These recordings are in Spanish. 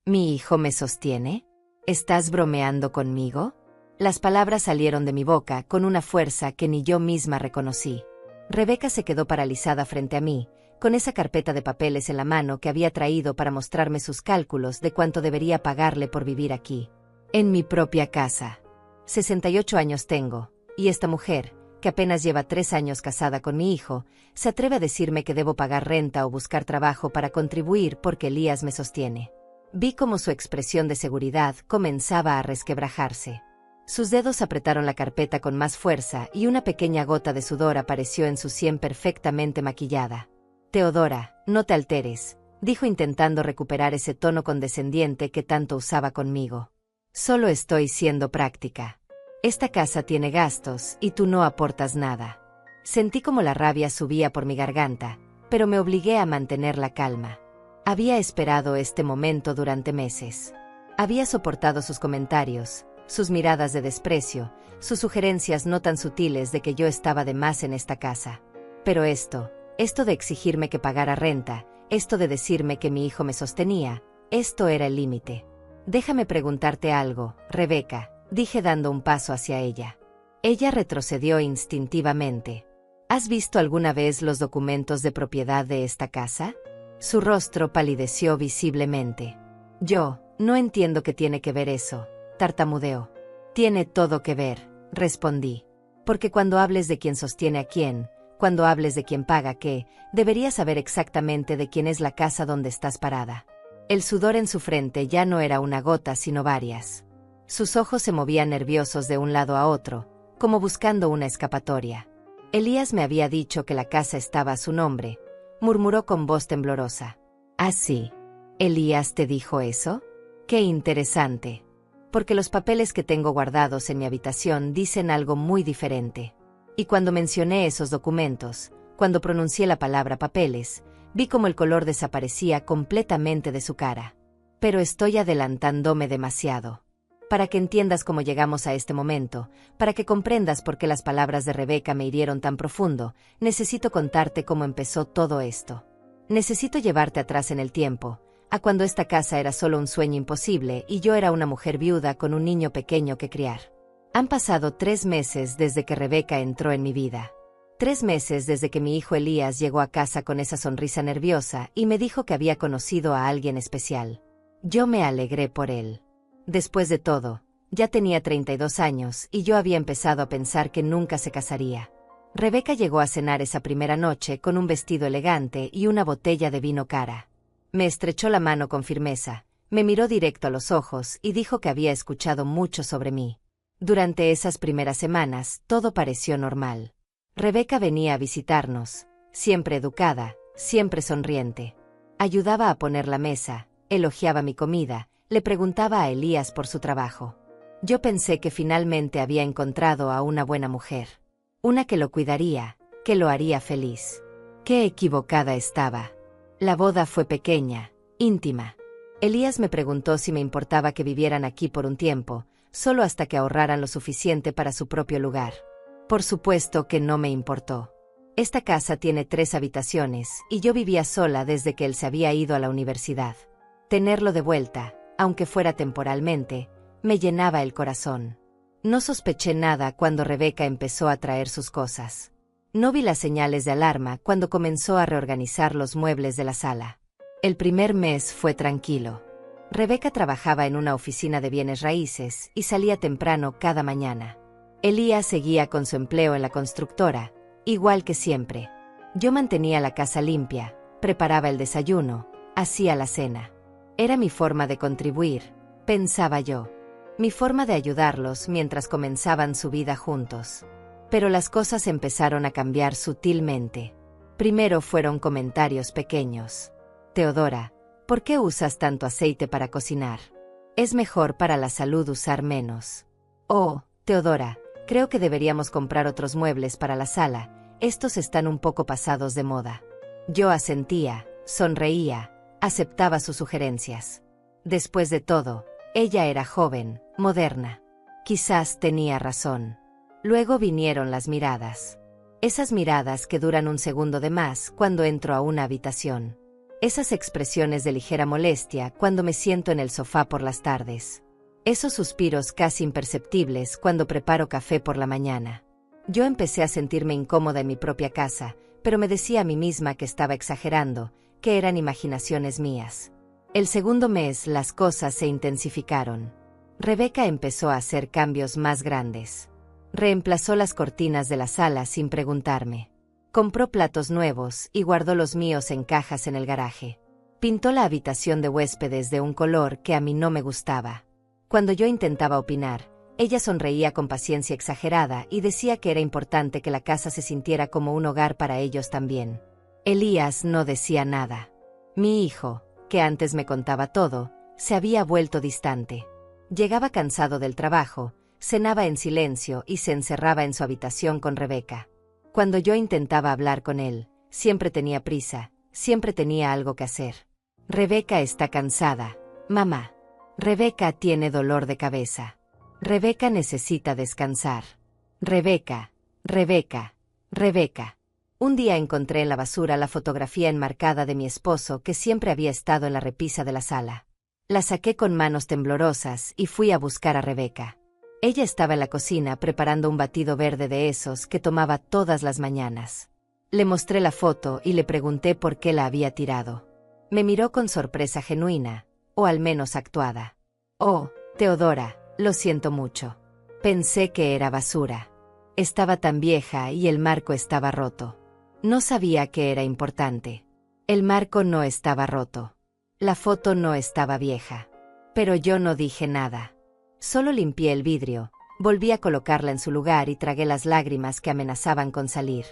¿Mi hijo me sostiene? ¿Estás bromeando conmigo? Las palabras salieron de mi boca con una fuerza que ni yo misma reconocí. Rebeca se quedó paralizada frente a mí, con esa carpeta de papeles en la mano que había traído para mostrarme sus cálculos de cuánto debería pagarle por vivir aquí. En mi propia casa. 68 años tengo, y esta mujer, que apenas lleva 3 años casada con mi hijo, se atreve a decirme que debo pagar renta o buscar trabajo para contribuir porque Elías me sostiene. Vi cómo su expresión de seguridad comenzaba a resquebrajarse. Sus dedos apretaron la carpeta con más fuerza y una pequeña gota de sudor apareció en su sien perfectamente maquillada. Teodora, no te alteres, dijo intentando recuperar ese tono condescendiente que tanto usaba conmigo. Solo estoy siendo práctica. Esta casa tiene gastos y tú no aportas nada. Sentí como la rabia subía por mi garganta, pero me obligué a mantener la calma. Había esperado este momento durante meses. Había soportado sus comentarios, sus miradas de desprecio, sus sugerencias no tan sutiles de que yo estaba de más en esta casa. Pero esto de exigirme que pagara renta, esto de decirme que mi hijo me sostenía, esto era el límite. Déjame preguntarte algo, Rebeca, dije dando un paso hacia ella. Ella retrocedió instintivamente. ¿Has visto alguna vez los documentos de propiedad de esta casa? Su rostro palideció visiblemente. Yo, no entiendo qué tiene que ver eso, tartamudeó. Tiene todo que ver, respondí. Porque cuando hables de quién sostiene a quién, cuando hables de quién paga qué, deberías saber exactamente de quién es la casa donde estás parada. El sudor en su frente ya no era una gota sino varias. Sus ojos se movían nerviosos de un lado a otro, como buscando una escapatoria. Elías me había dicho que la casa estaba a su nombre, murmuró con voz temblorosa. ¿Ah, sí? ¿Elías te dijo eso? Qué interesante. Porque los papeles que tengo guardados en mi habitación dicen algo muy diferente. Y cuando mencioné esos documentos, cuando pronuncié la palabra papeles, vi como el color desaparecía completamente de su cara. Pero estoy adelantándome demasiado. Para que entiendas cómo llegamos a este momento, para que comprendas por qué las palabras de Rebeca me hirieron tan profundo, necesito contarte cómo empezó todo esto. Necesito llevarte atrás en el tiempo, a cuando esta casa era solo un sueño imposible y yo era una mujer viuda con un niño pequeño que criar. Han pasado 3 meses desde que Rebeca entró en mi vida. 3 meses desde que mi hijo Elías llegó a casa con esa sonrisa nerviosa y me dijo que había conocido a alguien especial. Yo me alegré por él. Después de todo, ya tenía 32 años y yo había empezado a pensar que nunca se casaría. Rebeca llegó a cenar esa primera noche con un vestido elegante y una botella de vino cara. Me estrechó la mano con firmeza, me miró directo a los ojos y dijo que había escuchado mucho sobre mí. Durante esas primeras semanas, todo pareció normal. Rebeca venía a visitarnos, siempre educada, siempre sonriente. Ayudaba a poner la mesa, elogiaba mi comida, le preguntaba a Elías por su trabajo. Yo pensé que finalmente había encontrado a una buena mujer. Una que lo cuidaría, que lo haría feliz. Qué equivocada estaba. La boda fue pequeña, íntima. Elías me preguntó si me importaba que vivieran aquí por un tiempo, solo hasta que ahorraran lo suficiente para su propio lugar. Por supuesto que no me importó. Esta casa tiene 3 habitaciones y yo vivía sola desde que él se había ido a la universidad. Tenerlo de vuelta, aunque fuera temporalmente, me llenaba el corazón. No sospeché nada cuando Rebeca empezó a traer sus cosas. No vi las señales de alarma cuando comenzó a reorganizar los muebles de la sala. El primer mes fue tranquilo. Rebeca trabajaba en una oficina de bienes raíces y salía temprano cada mañana. Elías seguía con su empleo en la constructora, igual que siempre. Yo mantenía la casa limpia, preparaba el desayuno, hacía la cena. Era mi forma de contribuir, pensaba yo. Mi forma de ayudarlos mientras comenzaban su vida juntos. Pero las cosas empezaron a cambiar sutilmente. Primero fueron comentarios pequeños. Teodora, ¿por qué usas tanto aceite para cocinar? Es mejor para la salud usar menos. Oh, Teodora, creo que deberíamos comprar otros muebles para la sala, estos están un poco pasados de moda. Yo asentía, sonreía, aceptaba sus sugerencias. Después de todo, ella era joven, moderna. Quizás tenía razón. Luego vinieron las miradas. Esas miradas que duran un segundo de más cuando entro a una habitación. Esas expresiones de ligera molestia cuando me siento en el sofá por las tardes. Esos suspiros casi imperceptibles cuando preparo café por la mañana. Yo empecé a sentirme incómoda en mi propia casa, pero me decía a mí misma que estaba exagerando, que eran imaginaciones mías. El segundo mes las cosas se intensificaron. Rebeca empezó a hacer cambios más grandes. Reemplazó las cortinas de la sala sin preguntarme. Compró platos nuevos y guardó los míos en cajas en el garaje. Pintó la habitación de huéspedes de un color que a mí no me gustaba. Cuando yo intentaba opinar, ella sonreía con paciencia exagerada y decía que era importante que la casa se sintiera como un hogar para ellos también. Elías no decía nada. Mi hijo, que antes me contaba todo, se había vuelto distante. Llegaba cansado del trabajo, cenaba en silencio y se encerraba en su habitación con Rebeca. Cuando yo intentaba hablar con él, siempre tenía prisa, siempre tenía algo que hacer. Rebeca está cansada, mamá. Rebeca tiene dolor de cabeza. Rebeca necesita descansar. Rebeca, Rebeca, Rebeca. Un día encontré en la basura la fotografía enmarcada de mi esposo que siempre había estado en la repisa de la sala. La saqué con manos temblorosas y fui a buscar a Rebeca. Ella estaba en la cocina preparando un batido verde de esos que tomaba todas las mañanas. Le mostré la foto y le pregunté por qué la había tirado. Me miró con sorpresa genuina, o al menos actuada. Oh, Teodora, lo siento mucho. Pensé que era basura. Estaba tan vieja y el marco estaba roto. No sabía que era importante. El marco no estaba roto. La foto no estaba vieja. Pero yo no dije nada. Solo limpié el vidrio, volví a colocarla en su lugar y tragué las lágrimas que amenazaban con salir.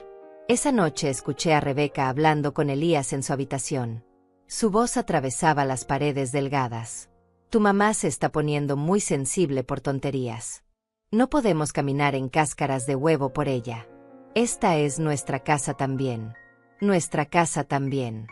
Esa noche escuché a Rebeca hablando con Elías en su habitación. Su voz atravesaba las paredes delgadas. Tu mamá se está poniendo muy sensible por tonterías. No podemos caminar en cáscaras de huevo por ella. Esta es nuestra casa también. Nuestra casa también.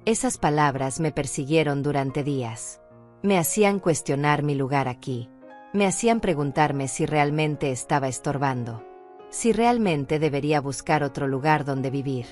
Esas palabras me persiguieron durante días. Me hacían cuestionar mi lugar aquí. Me hacían preguntarme si realmente estaba estorbando. Si realmente debería buscar otro lugar donde vivir.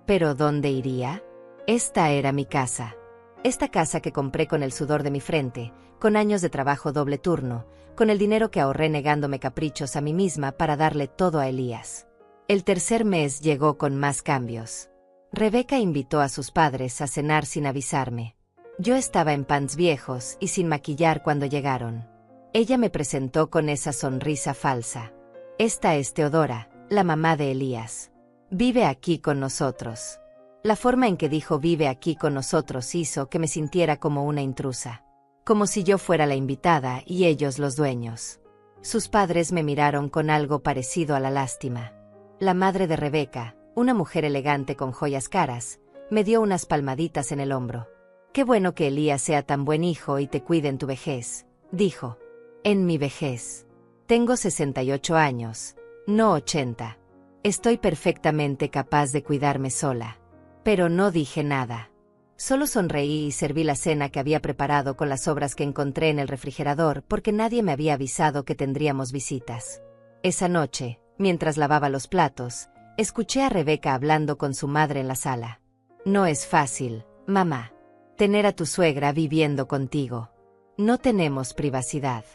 ¿Pero dónde iría? Esta era mi casa. Esta casa que compré con el sudor de mi frente, con años de trabajo doble turno, con el dinero que ahorré negándome caprichos a mí misma para darle todo a Elías. El tercer mes llegó con más cambios. Rebeca invitó a sus padres a cenar sin avisarme. Yo estaba en pants viejos y sin maquillar cuando llegaron. Ella me presentó con esa sonrisa falsa. Esta es Teodora, la mamá de Elías. Vive aquí con nosotros. La forma en que dijo vive aquí con nosotros hizo que me sintiera como una intrusa. Como si yo fuera la invitada y ellos los dueños. Sus padres me miraron con algo parecido a la lástima. La madre de Rebeca, una mujer elegante con joyas caras, me dio unas palmaditas en el hombro. Qué bueno que Elías sea tan buen hijo y te cuide en tu vejez, dijo. En mi vejez. Tengo 68 años, no 80. Estoy perfectamente capaz de cuidarme sola. Pero no dije nada. Solo sonreí y serví la cena que había preparado con las sobras que encontré en el refrigerador porque nadie me había avisado que tendríamos visitas. Esa noche, mientras lavaba los platos, escuché a Rebeca hablando con su madre en la sala. No es fácil, mamá, tener a tu suegra viviendo contigo. No tenemos privacidad.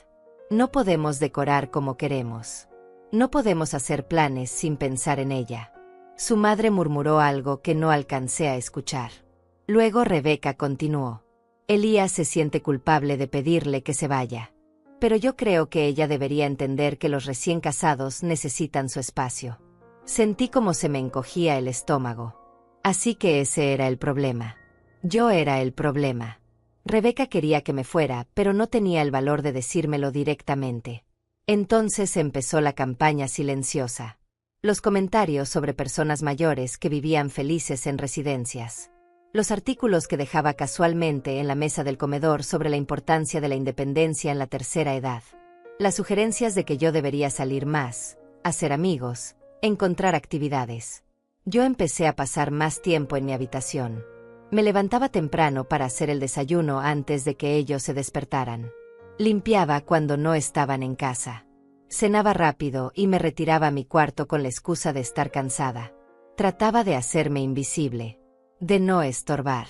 No podemos decorar como queremos. No podemos hacer planes sin pensar en ella. Su madre murmuró algo que no alcancé a escuchar. Luego Rebeca continuó. Elías se siente culpable de pedirle que se vaya. Pero yo creo que ella debería entender que los recién casados necesitan su espacio. Sentí como se me encogía el estómago. Así que ese era el problema. Yo era el problema. Rebeca quería que me fuera, pero no tenía el valor de decírmelo directamente. Entonces empezó la campaña silenciosa. Los comentarios sobre personas mayores que vivían felices en residencias. Los artículos que dejaba casualmente en la mesa del comedor sobre la importancia de la independencia en la tercera edad. Las sugerencias de que yo debería salir más, hacer amigos, encontrar actividades. Yo empecé a pasar más tiempo en mi habitación. Me levantaba temprano para hacer el desayuno antes de que ellos se despertaran. Limpiaba cuando no estaban en casa. Cenaba rápido y me retiraba a mi cuarto con la excusa de estar cansada. Trataba de hacerme invisible. De no estorbar.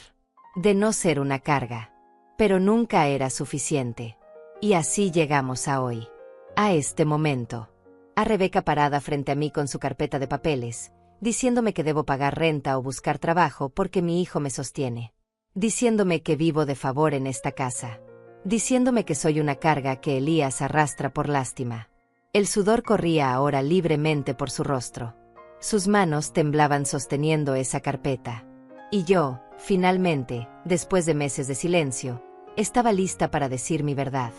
de no ser una carga. Pero nunca era suficiente. Y así llegamos a hoy. A este momento. A Rebeca parada frente a mí con su carpeta de papeles, diciéndome que debo pagar renta o buscar trabajo porque mi hijo me sostiene. Diciéndome que vivo de favor en esta casa. Diciéndome que soy una carga que Elías arrastra por lástima. El sudor corría ahora libremente por su rostro. Sus manos temblaban sosteniendo esa carpeta. Y yo, finalmente, después de meses de silencio, estaba lista para decir mi verdad.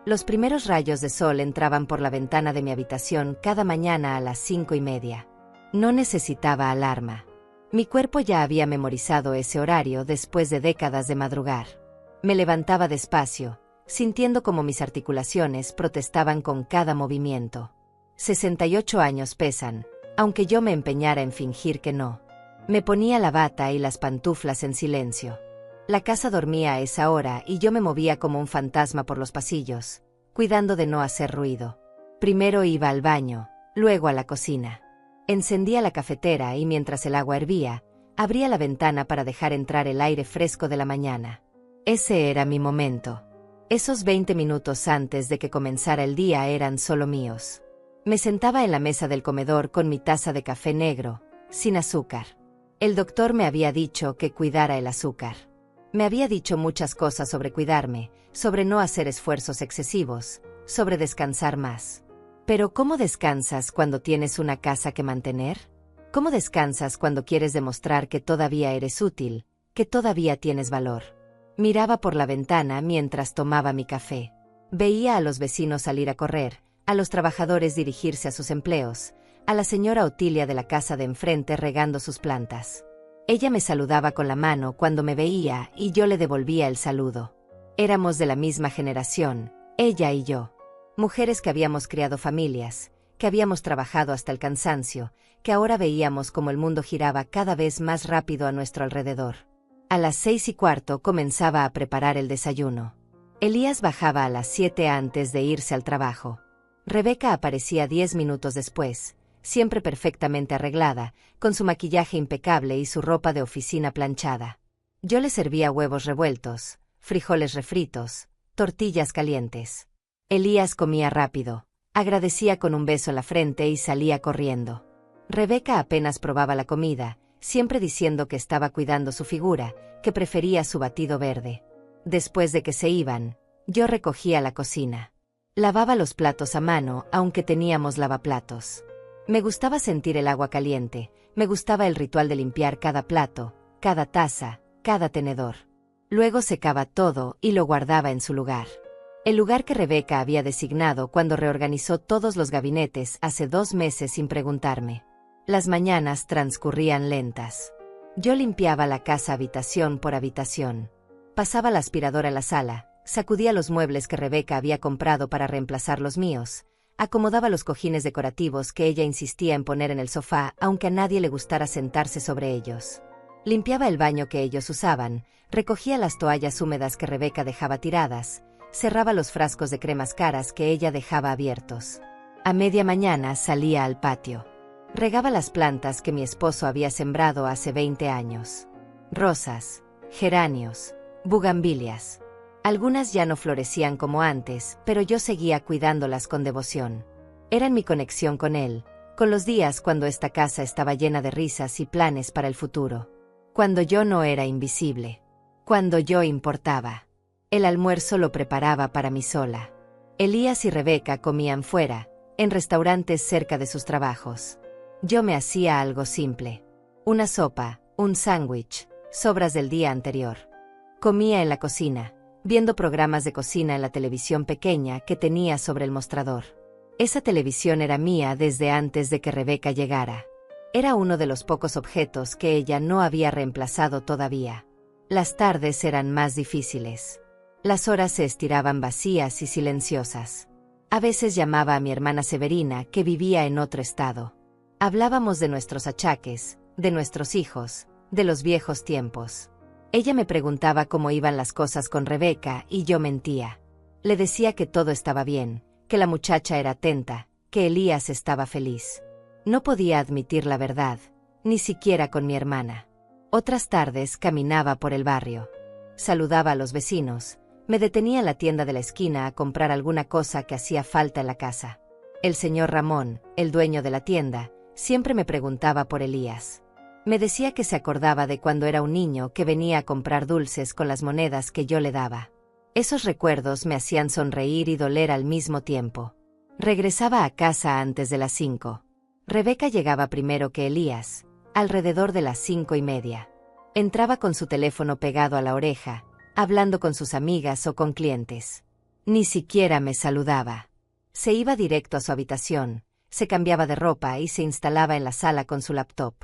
Los primeros rayos de sol entraban por la ventana de mi habitación cada mañana a las 5:30. No necesitaba alarma. Mi cuerpo ya había memorizado ese horario después de décadas de madrugar. Me levantaba despacio, sintiendo como mis articulaciones protestaban con cada movimiento. 68 años pesan, aunque yo me empeñara en fingir que no. Me ponía la bata y las pantuflas en silencio. La casa dormía a esa hora y yo me movía como un fantasma por los pasillos, cuidando de no hacer ruido. Primero iba al baño, luego a la cocina. Encendía la cafetera y mientras el agua hervía, abría la ventana para dejar entrar el aire fresco de la mañana. Ese era mi momento. Esos 20 minutos antes de que comenzara el día eran solo míos. Me sentaba en la mesa del comedor con mi taza de café negro, sin azúcar. El doctor me había dicho que cuidara el azúcar. Me había dicho muchas cosas sobre cuidarme, sobre no hacer esfuerzos excesivos, sobre descansar más. Pero ¿cómo descansas cuando tienes una casa que mantener? ¿Cómo descansas cuando quieres demostrar que todavía eres útil, que todavía tienes valor? Miraba por la ventana mientras tomaba mi café. Veía a los vecinos salir a correr, a los trabajadores dirigirse a sus empleos, a la señora Otilia de la casa de enfrente regando sus plantas. Ella me saludaba con la mano cuando me veía y yo le devolvía el saludo. Éramos de la misma generación, ella y yo. Mujeres que habíamos criado familias, que habíamos trabajado hasta el cansancio, que ahora veíamos como el mundo giraba cada vez más rápido a nuestro alrededor. A las 6:15 comenzaba a preparar el desayuno. Elías bajaba a las 7 antes de irse al trabajo. Rebeca aparecía 10 minutos después, siempre perfectamente arreglada, con su maquillaje impecable y su ropa de oficina planchada. Yo le servía huevos revueltos, frijoles refritos, tortillas calientes. Elías comía rápido, agradecía con un beso en la frente y salía corriendo. Rebeca apenas probaba la comida, siempre diciendo que estaba cuidando su figura, que prefería su batido verde. Después de que se iban, yo recogía la cocina. Lavaba los platos a mano, aunque teníamos lavaplatos. Me gustaba sentir el agua caliente, me gustaba el ritual de limpiar cada plato, cada taza, cada tenedor. Luego secaba todo y lo guardaba en su lugar. El lugar que Rebeca había designado cuando reorganizó todos los gabinetes hace 2 meses sin preguntarme. Las mañanas transcurrían lentas. Yo limpiaba la casa habitación por habitación. Pasaba la aspiradora a la sala, sacudía los muebles que Rebeca había comprado para reemplazar los míos, acomodaba los cojines decorativos que ella insistía en poner en el sofá aunque a nadie le gustara sentarse sobre ellos. Limpiaba el baño que ellos usaban, recogía las toallas húmedas que Rebeca dejaba tiradas, cerraba los frascos de cremas caras que ella dejaba abiertos. A media mañana salía al patio. Regaba las plantas que mi esposo había sembrado hace 20 años. Rosas, geranios, bugambilias. Algunas ya no florecían como antes, pero yo seguía cuidándolas con devoción. Eran mi conexión con él, con los días cuando esta casa estaba llena de risas y planes para el futuro. Cuando yo no era invisible. Cuando yo importaba. El almuerzo lo preparaba para mí sola. Elías y Rebeca comían fuera, en restaurantes cerca de sus trabajos. Yo me hacía algo simple. Una sopa, un sándwich, sobras del día anterior. Comía en la cocina, viendo programas de cocina en la televisión pequeña que tenía sobre el mostrador. Esa televisión era mía desde antes de que Rebeca llegara. Era uno de los pocos objetos que ella no había reemplazado todavía. Las tardes eran más difíciles. Las horas se estiraban vacías y silenciosas. A veces llamaba a mi hermana Severina, que vivía en otro estado. Hablábamos de nuestros achaques, de nuestros hijos, de los viejos tiempos. Ella me preguntaba cómo iban las cosas con Rebeca y yo mentía. Le decía que todo estaba bien, que la muchacha era atenta, que Elías estaba feliz. No podía admitir la verdad, ni siquiera con mi hermana. Otras tardes caminaba por el barrio. Saludaba a los vecinos. Me detenía en la tienda de la esquina a comprar alguna cosa que hacía falta en la casa. El señor Ramón, el dueño de la tienda, siempre me preguntaba por Elías. Me decía que se acordaba de cuando era un niño que venía a comprar dulces con las monedas que yo le daba. Esos recuerdos me hacían sonreír y doler al mismo tiempo. Regresaba a casa antes de las 5. Rebeca llegaba primero que Elías, alrededor de las 5:30. Entraba con su teléfono pegado a la oreja, hablando con sus amigas o con clientes. Ni siquiera me saludaba. Se iba directo a su habitación, se cambiaba de ropa y se instalaba en la sala con su laptop.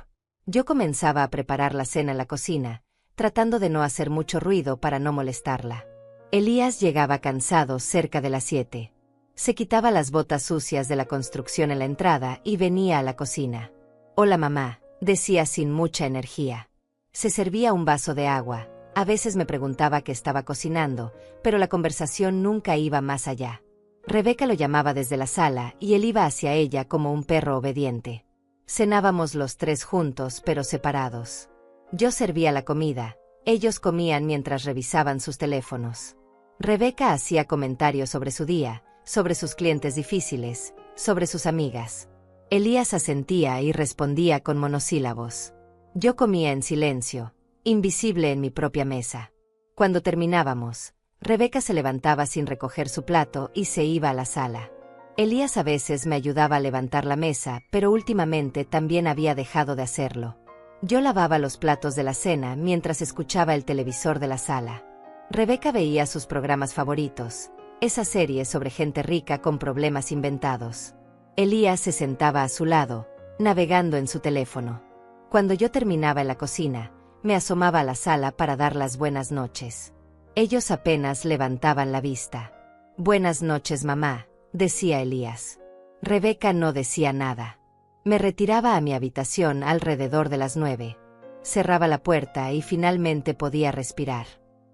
Yo comenzaba a preparar la cena en la cocina, tratando de no hacer mucho ruido para no molestarla. Elías llegaba cansado cerca de las 7. Se quitaba las botas sucias de la construcción en la entrada y venía a la cocina. «Hola mamá», decía sin mucha energía. Se servía un vaso de agua. A veces me preguntaba qué estaba cocinando, pero la conversación nunca iba más allá. Rebeca lo llamaba desde la sala y él iba hacia ella como un perro obediente. Cenábamos los tres juntos pero separados. Yo servía la comida, ellos comían mientras revisaban sus teléfonos. Rebeca hacía comentarios sobre su día, sobre sus clientes difíciles, sobre sus amigas. Elías asentía y respondía con monosílabos. Yo comía en silencio, invisible en mi propia mesa. Cuando terminábamos, Rebeca se levantaba sin recoger su plato y se iba a la sala. Elías a veces me ayudaba a levantar la mesa, pero últimamente también había dejado de hacerlo. Yo lavaba los platos de la cena mientras escuchaba el televisor de la sala. Rebeca veía sus programas favoritos, esa serie sobre gente rica con problemas inventados. Elías se sentaba a su lado, navegando en su teléfono. Cuando yo terminaba en la cocina, me asomaba a la sala para dar las buenas noches. Ellos apenas levantaban la vista. «Buenas noches, mamá», decía Elías. Rebeca no decía nada. Me retiraba a mi habitación alrededor de las 9. Cerraba la puerta y finalmente podía respirar.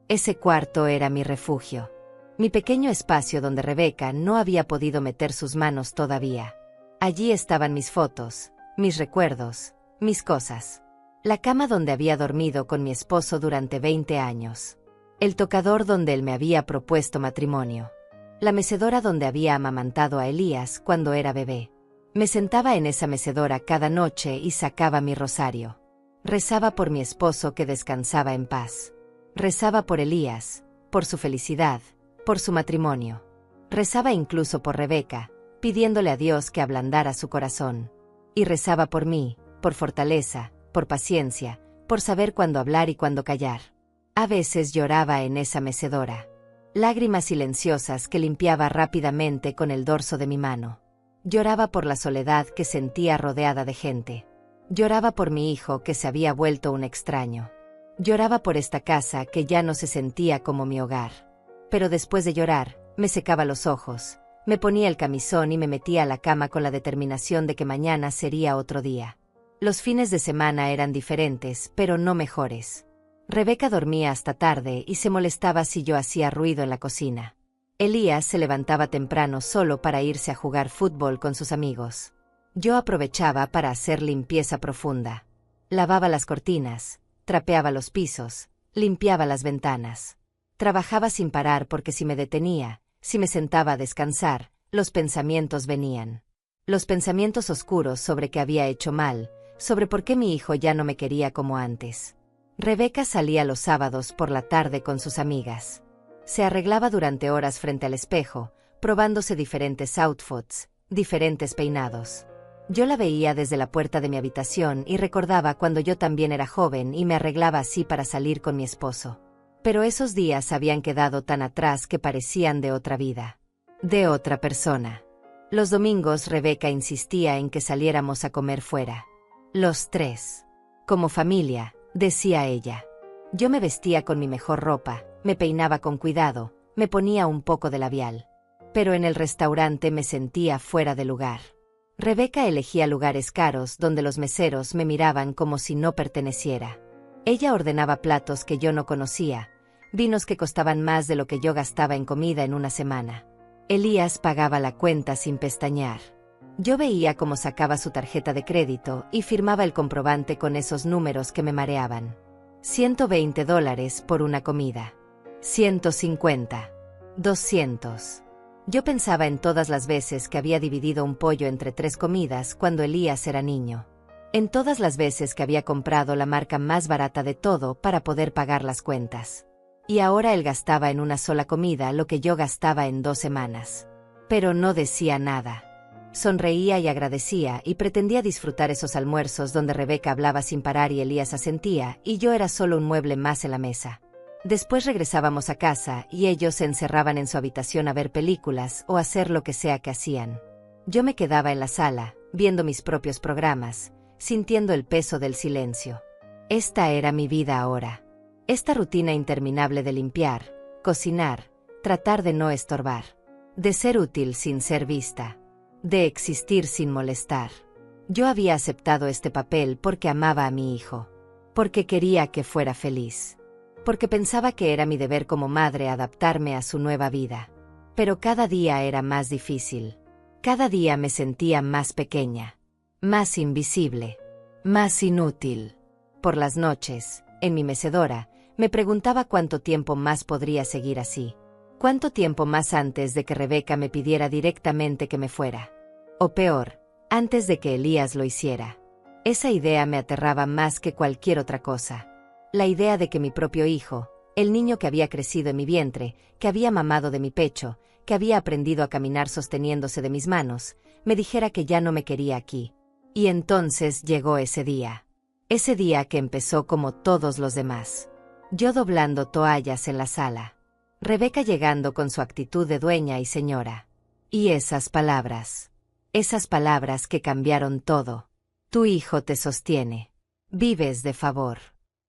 Ese cuarto era mi refugio. Mi pequeño espacio donde Rebeca no había podido meter sus manos todavía. Allí estaban mis fotos, mis recuerdos, mis cosas. La cama donde había dormido con mi esposo durante 20 años. El tocador donde él me había propuesto matrimonio. La mecedora donde había amamantado a Elías cuando era bebé. Me sentaba en esa mecedora cada noche y sacaba mi rosario. Rezaba por mi esposo que descansaba en paz. Rezaba por Elías, por su felicidad, por su matrimonio. Rezaba incluso por Rebeca, pidiéndole a Dios que ablandara su corazón. Y rezaba por mí, por fortaleza, por paciencia, por saber cuándo hablar y cuándo callar. A veces lloraba en esa mecedora. Lágrimas silenciosas que limpiaba rápidamente con el dorso de mi mano. Lloraba por la soledad que sentía rodeada de gente. Lloraba por mi hijo que se había vuelto un extraño. Lloraba por esta casa que ya no se sentía como mi hogar. Pero después de llorar, me secaba los ojos, me ponía el camisón y me metía a la cama con la determinación de que mañana sería otro día. Los fines de semana eran diferentes, pero no mejores. Rebeca dormía hasta tarde y se molestaba si yo hacía ruido en la cocina. Elías se levantaba temprano solo para irse a jugar fútbol con sus amigos. Yo aprovechaba para hacer limpieza profunda. Lavaba las cortinas, trapeaba los pisos, limpiaba las ventanas. Trabajaba sin parar porque si me detenía, si me sentaba a descansar, los pensamientos venían. Los pensamientos oscuros sobre qué había hecho mal, sobre por qué mi hijo ya no me quería como antes. Rebeca salía los sábados por la tarde con sus amigas. Se arreglaba durante horas frente al espejo, probándose diferentes outfits, diferentes peinados. Yo la veía desde la puerta de mi habitación y recordaba cuando yo también era joven y me arreglaba así para salir con mi esposo. Pero esos días habían quedado tan atrás que parecían de otra vida. De otra persona. Los domingos Rebeca insistía en que saliéramos a comer fuera. Los tres. Como familia, decía ella. Yo me vestía con mi mejor ropa, me peinaba con cuidado, me ponía un poco de labial. Pero en el restaurante me sentía fuera de lugar. Rebeca elegía lugares caros donde los meseros me miraban como si no perteneciera. Ella ordenaba platos que yo no conocía, vinos que costaban más de lo que yo gastaba en comida en una semana. Elías pagaba la cuenta sin pestañear. Yo veía cómo sacaba su tarjeta de crédito y firmaba el comprobante con esos números que me mareaban. $120 por una comida. 150. 200. Yo pensaba en todas las veces que había dividido un pollo entre 3 comidas cuando Elías era niño. En todas las veces que había comprado la marca más barata de todo para poder pagar las cuentas. Y ahora él gastaba en una sola comida lo que yo gastaba en 2 semanas. Pero no decía nada. Sonreía y agradecía y pretendía disfrutar esos almuerzos donde Rebeca hablaba sin parar y Elías asentía y yo era solo un mueble más en la mesa. Después regresábamos a casa y ellos se encerraban en su habitación a ver películas o hacer lo que sea que hacían. Yo me quedaba en la sala, viendo mis propios programas, sintiendo el peso del silencio. Esta era mi vida ahora. Esta rutina interminable de limpiar, cocinar, tratar de no estorbar, de ser útil sin ser vista, de existir sin molestar. Yo había aceptado este papel porque amaba a mi hijo, porque quería que fuera feliz. Porque pensaba que era mi deber como madre adaptarme a su nueva vida. Pero cada día era más difícil. Cada día me sentía más pequeña, más invisible, más inútil. Por las noches, en mi mecedora, me preguntaba cuánto tiempo más podría seguir así. Cuánto tiempo más antes de que Rebeca me pidiera directamente que me fuera. O peor, antes de que Elías lo hiciera. Esa idea me aterraba más que cualquier otra cosa. La idea de que mi propio hijo, el niño que había crecido en mi vientre, que había mamado de mi pecho, que había aprendido a caminar sosteniéndose de mis manos, me dijera que ya no me quería aquí. Y entonces llegó ese día. Ese día que empezó como todos los demás. Yo doblando toallas en la sala. Rebeca llegando con su actitud de dueña y señora. Y esas palabras que cambiaron todo. Tu hijo te sostiene. Vives de favor.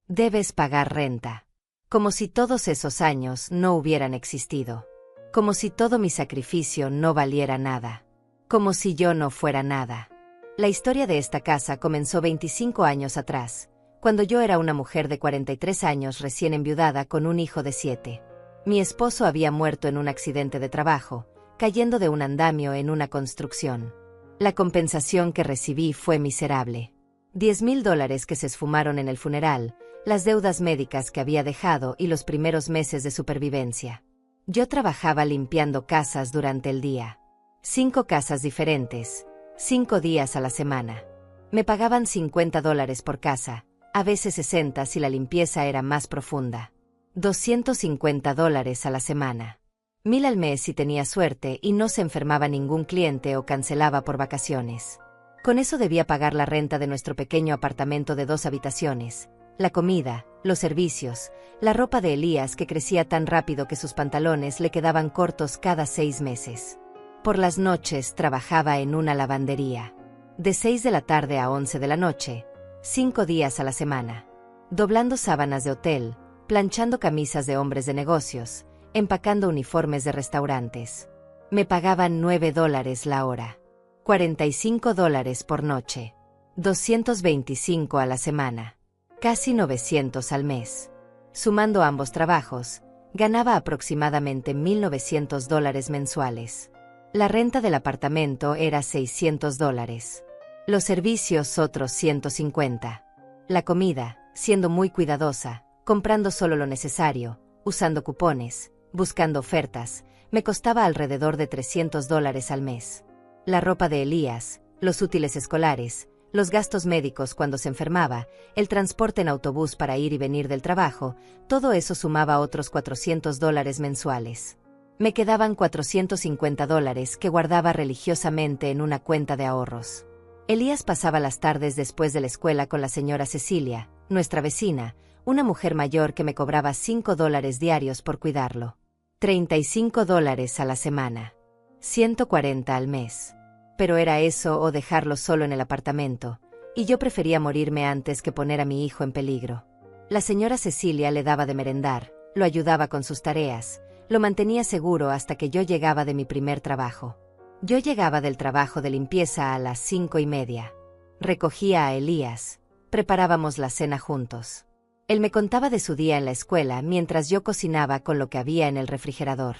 Debes pagar renta. Como si todos esos años no hubieran existido. Como si todo mi sacrificio no valiera nada. Como si yo no fuera nada. La historia de esta casa comenzó 25 años atrás, cuando yo era una mujer de 43 años recién enviudada con un hijo de 7. Mi esposo había muerto en un accidente de trabajo, cayendo de un andamio en una construcción. La compensación que recibí fue miserable. $10,000 que se esfumaron en el funeral, las deudas médicas que había dejado y los primeros meses de supervivencia. Yo trabajaba limpiando casas durante el día. 5 casas diferentes, 5 días a la semana. Me pagaban $50 por casa, a veces 60 si la limpieza era más profunda. $250 a la semana. 1,000 al mes si tenía suerte y no se enfermaba ningún cliente o cancelaba por vacaciones. Con eso debía pagar la renta de nuestro pequeño apartamento de 2 habitaciones, la comida, los servicios, la ropa de Elías que crecía tan rápido que sus pantalones le quedaban cortos cada 6 meses. Por las noches trabajaba en una lavandería. De 6 de la tarde a 11 de la noche, 5 días a la semana. Doblando sábanas de hotel, planchando camisas de hombres de negocios, empacando uniformes de restaurantes. Me pagaban $9 la hora. $45 por noche. 225 a la semana. Casi 900 al mes. Sumando ambos trabajos, ganaba aproximadamente $1,900 mensuales. La renta del apartamento era $600. Los servicios otros 150. La comida, siendo muy cuidadosa, comprando solo lo necesario, usando cupones, buscando ofertas, me costaba alrededor de $300 al mes. La ropa de Elías, los útiles escolares, los gastos médicos cuando se enfermaba, el transporte en autobús para ir y venir del trabajo, todo eso sumaba otros $400 mensuales. Me quedaban $450 que guardaba religiosamente en una cuenta de ahorros. Elías pasaba las tardes después de la escuela con la señora Cecilia, nuestra vecina, una mujer mayor que me cobraba $5 diarios por cuidarlo. $35 a la semana. 140 al mes. Pero era eso o dejarlo solo en el apartamento, y yo prefería morirme antes que poner a mi hijo en peligro. La señora Cecilia le daba de merendar, lo ayudaba con sus tareas, lo mantenía seguro hasta que yo llegaba de mi primer trabajo. Yo llegaba del trabajo de limpieza a las 5:30. Recogía a Elías, preparábamos la cena juntos. Él me contaba de su día en la escuela mientras yo cocinaba con lo que había en el refrigerador.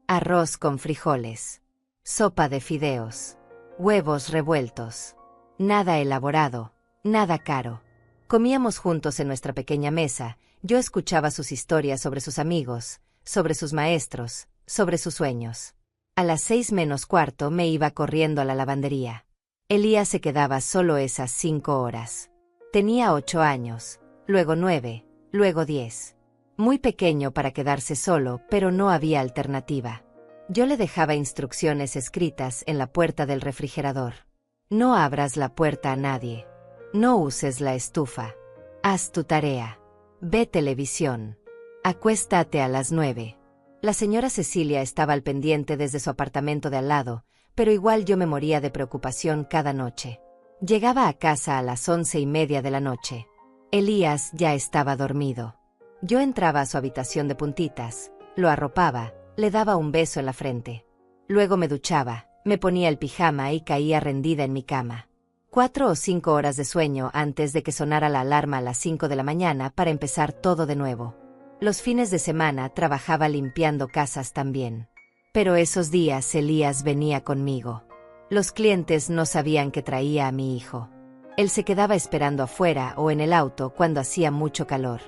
Arroz con frijoles, sopa de fideos, huevos revueltos. Nada elaborado, nada caro. Comíamos juntos en nuestra pequeña mesa, yo escuchaba sus historias sobre sus amigos, sobre sus maestros, sobre sus sueños. A las 6:45 me iba corriendo a la lavandería. Elías se quedaba solo esas 5 horas. Tenía 8 años, luego 9, luego 10. Muy pequeño para quedarse solo, pero no había alternativa. Yo le dejaba instrucciones escritas en la puerta del refrigerador. No abras la puerta a nadie. No uses la estufa. Haz tu tarea. Ve televisión. Acuéstate a las 9. La señora Cecilia estaba al pendiente desde su apartamento de al lado, pero igual yo me moría de preocupación cada noche. Llegaba a casa a las 11:30 de la noche. Elías ya estaba dormido. Yo entraba a su habitación de puntitas, lo arropaba, le daba un beso en la frente. Luego me duchaba, me ponía el pijama y caía rendida en mi cama. 4 o 5 horas de sueño antes de que sonara la alarma a las 5 de la mañana para empezar todo de nuevo. Los fines de semana trabajaba limpiando casas también. Pero esos días Elías venía conmigo. Los clientes no sabían que traía a mi hijo. Él se quedaba esperando afuera o en el auto cuando hacía mucho calor.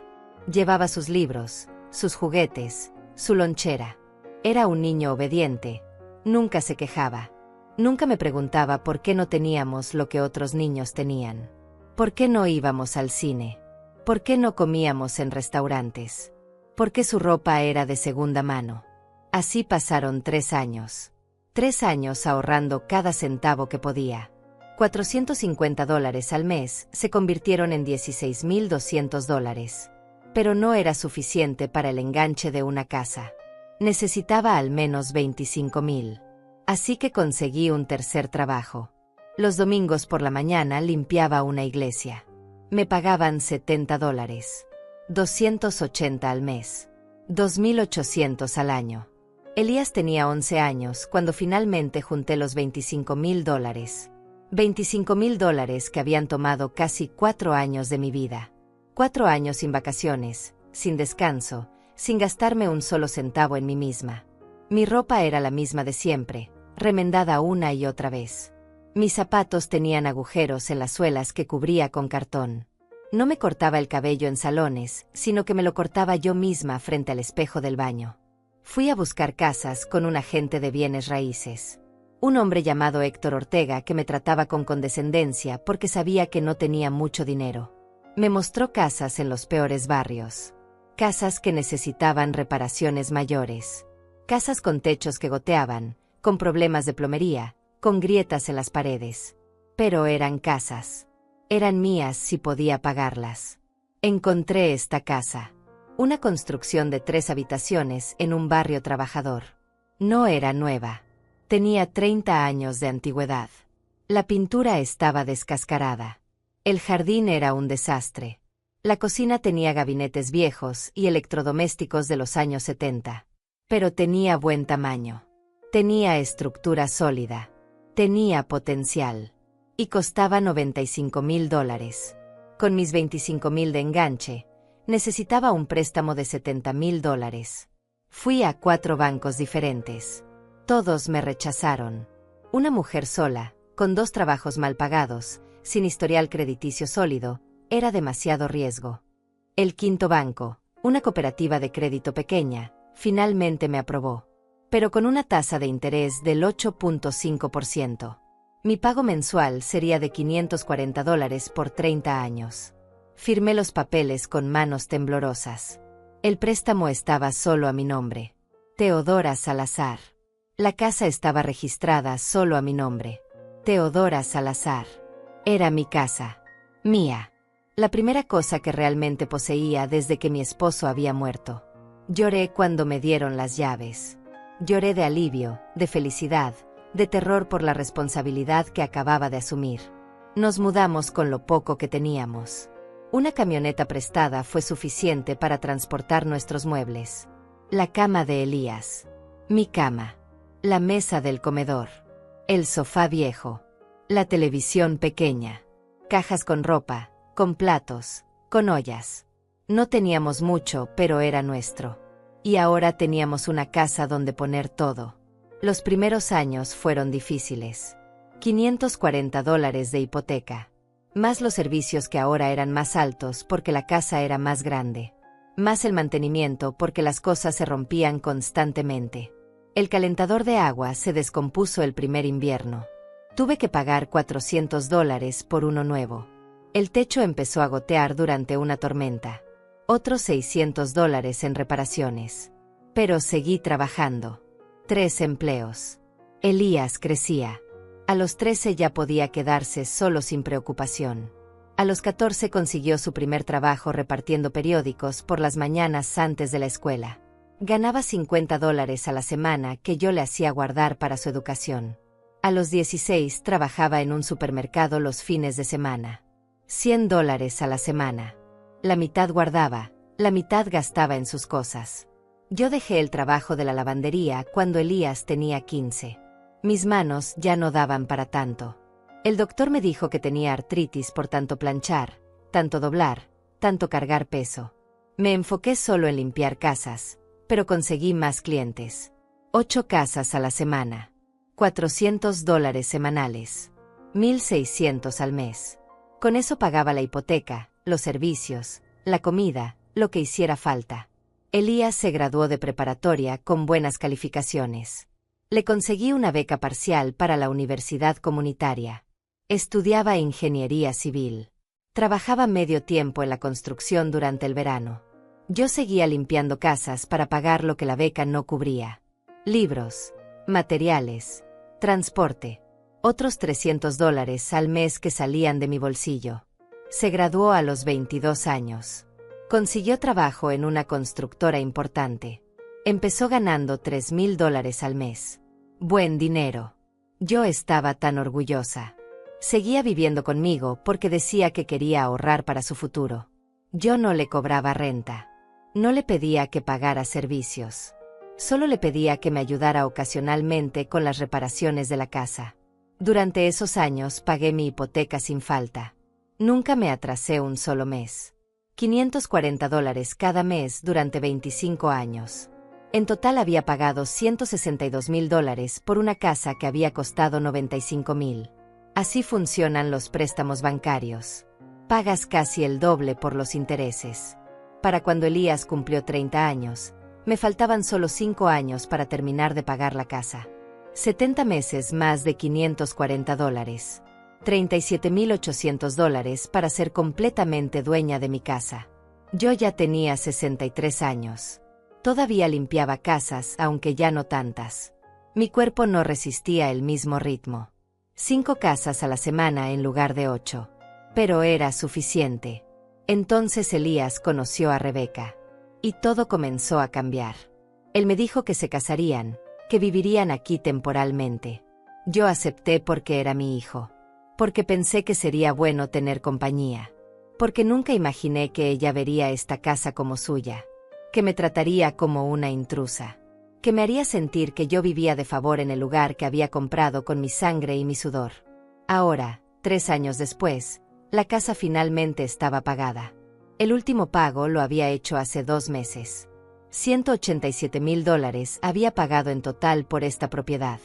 Llevaba sus libros, sus juguetes, su lonchera. Era un niño obediente. Nunca se quejaba. Nunca me preguntaba por qué no teníamos lo que otros niños tenían. ¿Por qué no íbamos al cine? ¿Por qué no comíamos en restaurantes? ¿Por qué su ropa era de segunda mano? Así pasaron 3 años. 3 años ahorrando cada centavo que podía. $450 al mes se convirtieron en $16,200. Pero no era suficiente para el enganche de una casa. Necesitaba al menos $25,000. Así que conseguí un tercer trabajo. Los domingos por la mañana limpiaba una iglesia. Me pagaban $70. 280 al mes. 2,800 al año. Elías tenía 11 años cuando finalmente junté los $25,000. $25,000 que habían tomado casi 4 años de mi vida. 4 años sin vacaciones, sin descanso, sin gastarme un solo centavo en mí misma. Mi ropa era la misma de siempre, remendada una y otra vez. Mis zapatos tenían agujeros en las suelas que cubría con cartón. No me cortaba el cabello en salones, sino que me lo cortaba yo misma frente al espejo del baño. Fui a buscar casas con un agente de bienes raíces. Un hombre llamado Héctor Ortega que me trataba con condescendencia porque sabía que no tenía mucho dinero. Me mostró casas en los peores barrios. Casas que necesitaban reparaciones mayores. Casas con techos que goteaban, con problemas de plomería, con grietas en las paredes. Pero eran casas. Eran mías si podía pagarlas. Encontré esta casa. Una construcción de 3 habitaciones en un barrio trabajador. No era nueva. Tenía 30 años de antigüedad. La pintura estaba descascarada. El jardín era un desastre. La cocina tenía gabinetes viejos y electrodomésticos de los años 70. Pero tenía buen tamaño. Tenía estructura sólida. Tenía potencial. Y costaba $95,000. Con mis $25,000 de enganche, necesitaba un préstamo de $70,000. Fui a 4 bancos diferentes. Todos me rechazaron. Una mujer sola, con 2 trabajos mal pagados, sin historial crediticio sólido, era demasiado riesgo. El 5.º banco, una cooperativa de crédito pequeña, finalmente me aprobó. Pero con una tasa de interés del 8.5%. Mi pago mensual sería de $540 por 30 años. Firmé los papeles con manos temblorosas. El préstamo estaba solo a mi nombre. Teodora Salazar. La casa estaba registrada solo a mi nombre. Teodora Salazar. Era mi casa. Mía. La primera cosa que realmente poseía desde que mi esposo había muerto. Lloré cuando me dieron las llaves. Lloré de alivio, de felicidad, de terror por la responsabilidad que acababa de asumir. Nos mudamos con lo poco que teníamos. Una camioneta prestada fue suficiente para transportar nuestros muebles. La cama de Elías. Mi cama. La mesa del comedor. El sofá viejo. La televisión pequeña. Cajas con ropa, con platos, con ollas. No teníamos mucho, pero era nuestro. Y ahora teníamos una casa donde poner todo. Los primeros años fueron difíciles. $540 de hipoteca. Más los servicios que ahora eran más altos porque la casa era más grande. Más el mantenimiento porque las cosas se rompían constantemente. El calentador de agua se descompuso el primer invierno. Tuve que pagar $400 por uno nuevo. El techo empezó a gotear durante una tormenta. Otros $600 en reparaciones. Pero seguí trabajando. 3 empleos. Elías crecía. A los 13 ya podía quedarse solo sin preocupación. A los 14 consiguió su primer trabajo repartiendo periódicos por las mañanas antes de la escuela. Ganaba $50 a la semana que yo le hacía guardar para su educación. A los 16 trabajaba en un supermercado los fines de semana. $100 a la semana. La mitad guardaba, la mitad gastaba en sus cosas. Yo dejé el trabajo de la lavandería cuando Elías tenía 15. Mis manos ya no daban para tanto. El doctor me dijo que tenía artritis por tanto planchar, tanto doblar, tanto cargar peso. Me enfoqué solo en limpiar casas, pero conseguí más clientes. 8 casas a la semana. $400 semanales. 1,600 al mes. Con eso pagaba la hipoteca, los servicios, la comida, lo que hiciera falta. Elías se graduó de preparatoria con buenas calificaciones. Le conseguí una beca parcial para la universidad comunitaria. Estudiaba ingeniería civil. Trabajaba medio tiempo en la construcción durante el verano. Yo seguía limpiando casas para pagar lo que la beca no cubría. Libros, materiales, transporte. Otros $300 al mes que salían de mi bolsillo. Se graduó a los 22 años. Consiguió trabajo en una constructora importante. Empezó ganando $3,000 al mes. Buen dinero. Yo estaba tan orgullosa. Seguía viviendo conmigo porque decía que quería ahorrar para su futuro. Yo no le cobraba renta. No le pedía que pagara servicios. Solo le pedía que me ayudara ocasionalmente con las reparaciones de la casa. Durante esos años pagué mi hipoteca sin falta. Nunca me atrasé un solo mes. $540 cada mes durante 25 años. En total había pagado $162,000 por una casa que había costado $95,000. Así funcionan los préstamos bancarios. Pagas casi el doble por los intereses. Para cuando Elías cumplió 30 años, me faltaban solo 5 años para terminar de pagar la casa. 70 meses más de $540. $37,800 para ser completamente dueña de mi casa. Yo ya tenía 63 años. Todavía limpiaba casas, aunque ya no tantas. Mi cuerpo no resistía el mismo ritmo. 5 casas a la semana en lugar de 8. Pero era suficiente. Entonces Elías conoció a Rebeca. Y todo comenzó a cambiar. Él me dijo que se casarían, que vivirían aquí temporalmente. Yo acepté porque era mi hijo. Porque pensé que sería bueno tener compañía. Porque nunca imaginé que ella vería esta casa como suya. Que me trataría como una intrusa. Que me haría sentir que yo vivía de favor en el lugar que había comprado con mi sangre y mi sudor. Ahora, 3 años después, la casa finalmente estaba pagada. El último pago lo había hecho hace 2 meses. $187,000 había pagado en total por esta propiedad.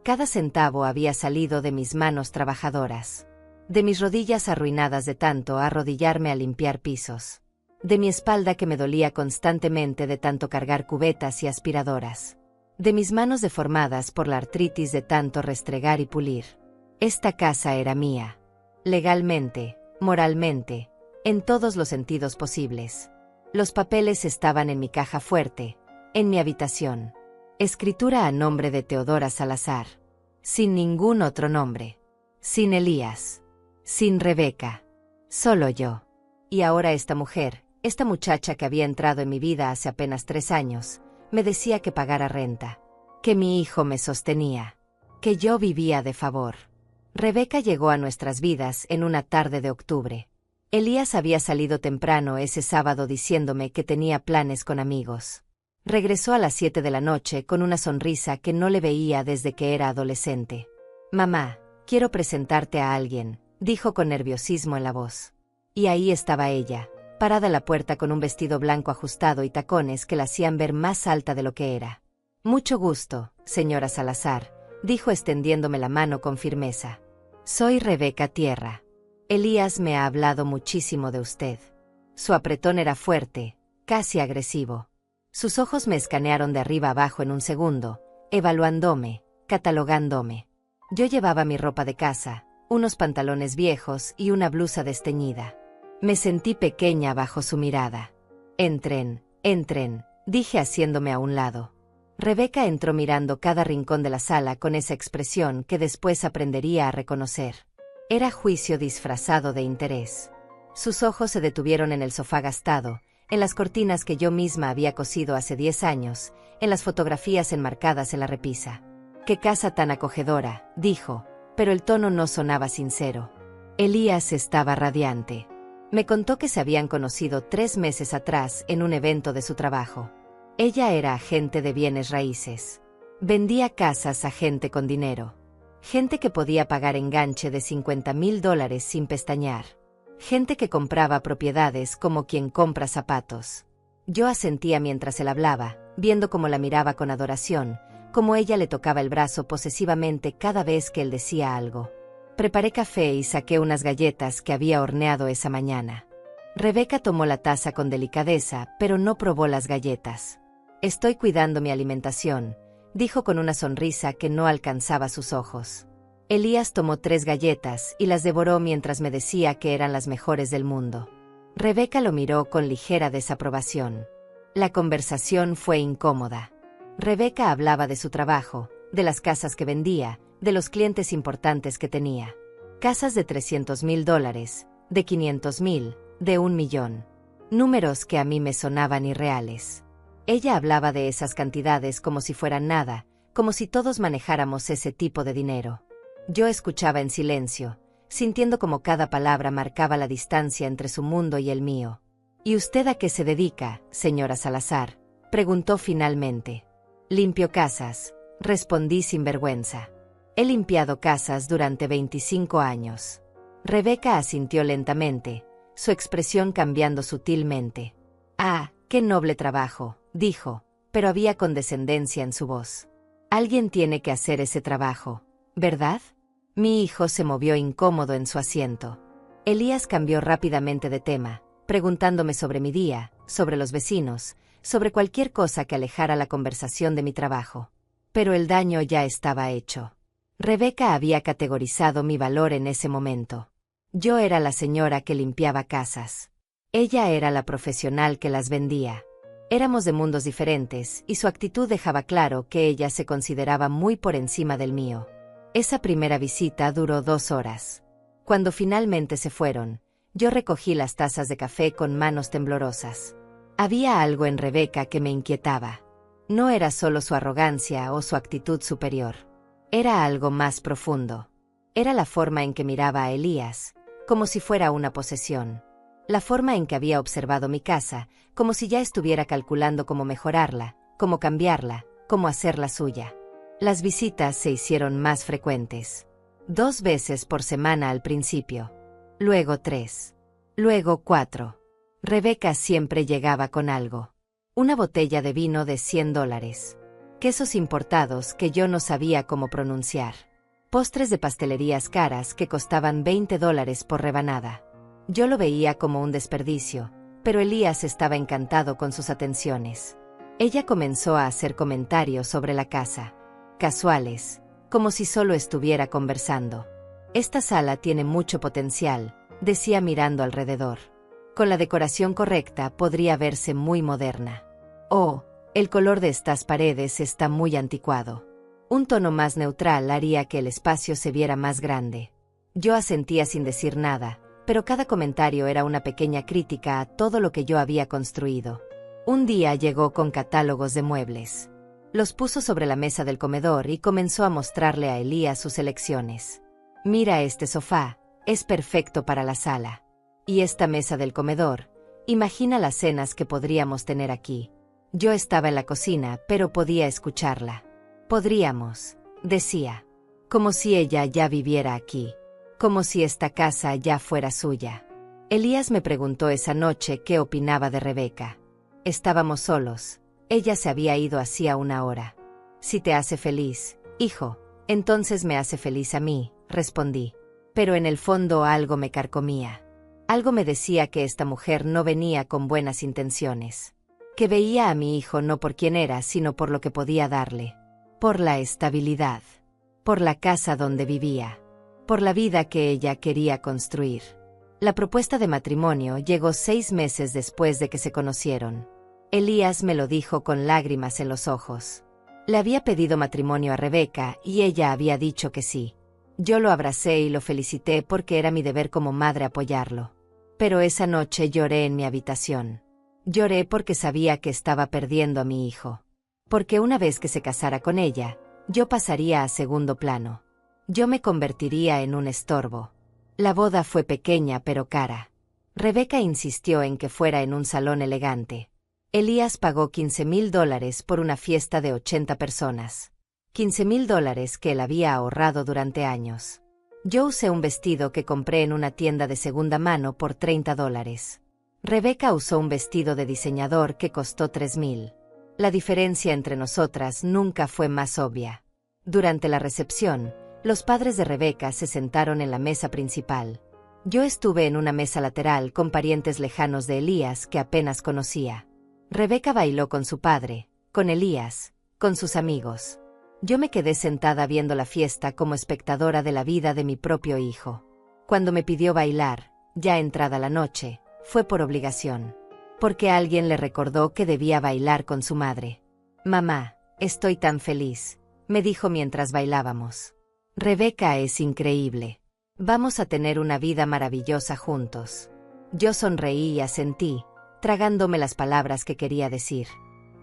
Cada centavo había salido de mis manos trabajadoras. De mis rodillas arruinadas de tanto arrodillarme a limpiar pisos. De mi espalda que me dolía constantemente de tanto cargar cubetas y aspiradoras. De mis manos deformadas por la artritis de tanto restregar y pulir. Esta casa era mía. Legalmente, moralmente, en todos los sentidos posibles. Los papeles estaban en mi caja fuerte, en mi habitación. Escritura a nombre de Teodora Salazar. Sin ningún otro nombre. Sin Elías. Sin Rebeca. Solo yo. Y ahora esta mujer, esta muchacha que había entrado en mi vida hace apenas 3 años, me decía que pagara renta. Que mi hijo me sostenía. Que yo vivía de favor. Rebeca llegó a nuestras vidas en una tarde de octubre. Elías había salido temprano ese sábado diciéndome que tenía planes con amigos. Regresó a las 7 de la noche con una sonrisa que no le veía desde que era adolescente. «Mamá, quiero presentarte a alguien», dijo con nerviosismo en la voz. Y ahí estaba ella, parada a la puerta con un vestido blanco ajustado y tacones que la hacían ver más alta de lo que era. «Mucho gusto, señora Salazar», dijo extendiéndome la mano con firmeza. «Soy Rebeca Tierra». Elías me ha hablado muchísimo de usted. Su apretón era fuerte, casi agresivo. Sus ojos me escanearon de arriba abajo en un segundo, evaluándome, catalogándome. Yo llevaba mi ropa de casa, unos pantalones viejos y una blusa desteñida. Me sentí pequeña bajo su mirada. Entren, dije haciéndome a un lado. Rebeca entró mirando cada rincón de la sala con esa expresión que después aprendería a reconocer. Era juicio disfrazado de interés. Sus ojos se detuvieron en el sofá gastado, en las cortinas que yo misma había cosido hace 10 años, en las fotografías enmarcadas en la repisa. «Qué casa tan acogedora», dijo, pero el tono no sonaba sincero. Elías estaba radiante. Me contó que se habían conocido 3 meses atrás en un evento de su trabajo. Ella era agente de bienes raíces. Vendía casas a gente con dinero. Gente que podía pagar enganche de $50,000 sin pestañear. Gente que compraba propiedades como quien compra zapatos. Yo asentía mientras él hablaba, viendo cómo la miraba con adoración, cómo ella le tocaba el brazo posesivamente cada vez que él decía algo. Preparé café y saqué unas galletas que había horneado esa mañana. Rebeca tomó la taza con delicadeza, pero no probó las galletas. «Estoy cuidando mi alimentación», dijo con una sonrisa que no alcanzaba sus ojos. Elías tomó 3 galletas y las devoró mientras me decía que eran las mejores del mundo. Rebeca lo miró con ligera desaprobación. La conversación fue incómoda. Rebeca hablaba de su trabajo, de las casas que vendía, de los clientes importantes que tenía. Casas de $300,000, de $500,000, de $1 millón. Números que a mí me sonaban irreales. Ella hablaba de esas cantidades como si fueran nada, como si todos manejáramos ese tipo de dinero. Yo escuchaba en silencio, sintiendo como cada palabra marcaba la distancia entre su mundo y el mío. «¿Y usted a qué se dedica, señora Salazar?», preguntó finalmente. «Limpio casas», respondí sin vergüenza. «He limpiado casas durante 25 años». Rebeca asintió lentamente, su expresión cambiando sutilmente. «Ah, qué noble trabajo», dijo, pero había condescendencia en su voz. «Alguien tiene que hacer ese trabajo, ¿verdad?». Mi hijo se movió incómodo en su asiento. Elías cambió rápidamente de tema, preguntándome sobre mi día, sobre los vecinos, sobre cualquier cosa que alejara la conversación de mi trabajo. Pero el daño ya estaba hecho. Rebeca había categorizado mi valor en ese momento. Yo era la señora que limpiaba casas. Ella era la profesional que las vendía. Éramos de mundos diferentes, y su actitud dejaba claro que ella se consideraba muy por encima del mío. Esa primera visita duró 2 horas. Cuando finalmente se fueron, yo recogí las tazas de café con manos temblorosas. Había algo en Rebeca que me inquietaba. No era solo su arrogancia o su actitud superior. Era algo más profundo. Era la forma en que miraba a Elías, como si fuera una posesión. La forma en que había observado mi casa, como si ya estuviera calculando cómo mejorarla, cómo cambiarla, cómo hacerla suya. Las visitas se hicieron más frecuentes. 2 veces por semana al principio. Luego 3. Luego 4. Rebeca siempre llegaba con algo. Una botella de vino de $100. Quesos importados que yo no sabía cómo pronunciar. Postres de pastelerías caras que costaban $20 por rebanada. Yo lo veía como un desperdicio, pero Elías estaba encantado con sus atenciones. Ella comenzó a hacer comentarios sobre la casa. Casuales, como si solo estuviera conversando. «Esta sala tiene mucho potencial», decía mirando alrededor. «Con la decoración correcta podría verse muy moderna. Oh, el color de estas paredes está muy anticuado. Un tono más neutral haría que el espacio se viera más grande». Yo asentía sin decir nada, pero cada comentario era una pequeña crítica a todo lo que yo había construido. Un día llegó con catálogos de muebles. Los puso sobre la mesa del comedor y comenzó a mostrarle a Elías sus elecciones. «Mira este sofá, es perfecto para la sala. Y esta mesa del comedor, imagina las cenas que podríamos tener aquí». Yo estaba en la cocina, pero podía escucharla. «Podríamos», decía. Como si ella ya viviera aquí. Como si esta casa ya fuera suya. Elías me preguntó esa noche qué opinaba de Rebeca. Estábamos solos. Ella se había ido hacía 1 hora. «Si te hace feliz, hijo, entonces me hace feliz a mí», respondí. Pero en el fondo algo me carcomía. Algo me decía que esta mujer no venía con buenas intenciones. Que veía a mi hijo no por quién era, sino por lo que podía darle. Por la estabilidad. Por la casa donde vivía. Por la vida que ella quería construir. La propuesta de matrimonio llegó 6 meses después de que se conocieron. Elías me lo dijo con lágrimas en los ojos. Le había pedido matrimonio a Rebeca y ella había dicho que sí. Yo lo abracé y lo felicité porque era mi deber como madre apoyarlo. Pero esa noche lloré en mi habitación. Lloré porque sabía que estaba perdiendo a mi hijo. Porque una vez que se casara con ella, yo pasaría a segundo plano. Yo me convertiría en un estorbo. La boda fue pequeña pero cara. Rebeca insistió en que fuera en un salón elegante. Elías pagó $15,000 por una fiesta de 80 personas. $15,000 que él había ahorrado durante años. Yo usé un vestido que compré en una tienda de segunda mano por $30. Rebeca usó un vestido de diseñador que costó $3,000. La diferencia entre nosotras nunca fue más obvia. Durante la recepción, los padres de Rebeca se sentaron en la mesa principal. Yo estuve en una mesa lateral con parientes lejanos de Elías que apenas conocía. Rebeca bailó con su padre, con Elías, con sus amigos. Yo me quedé sentada viendo la fiesta como espectadora de la vida de mi propio hijo. Cuando me pidió bailar, ya entrada la noche, fue por obligación. Porque alguien le recordó que debía bailar con su madre. «Mamá, estoy tan feliz», me dijo mientras bailábamos. «Rebeca es increíble. Vamos a tener una vida maravillosa juntos». Yo sonreí y asentí, tragándome las palabras que quería decir.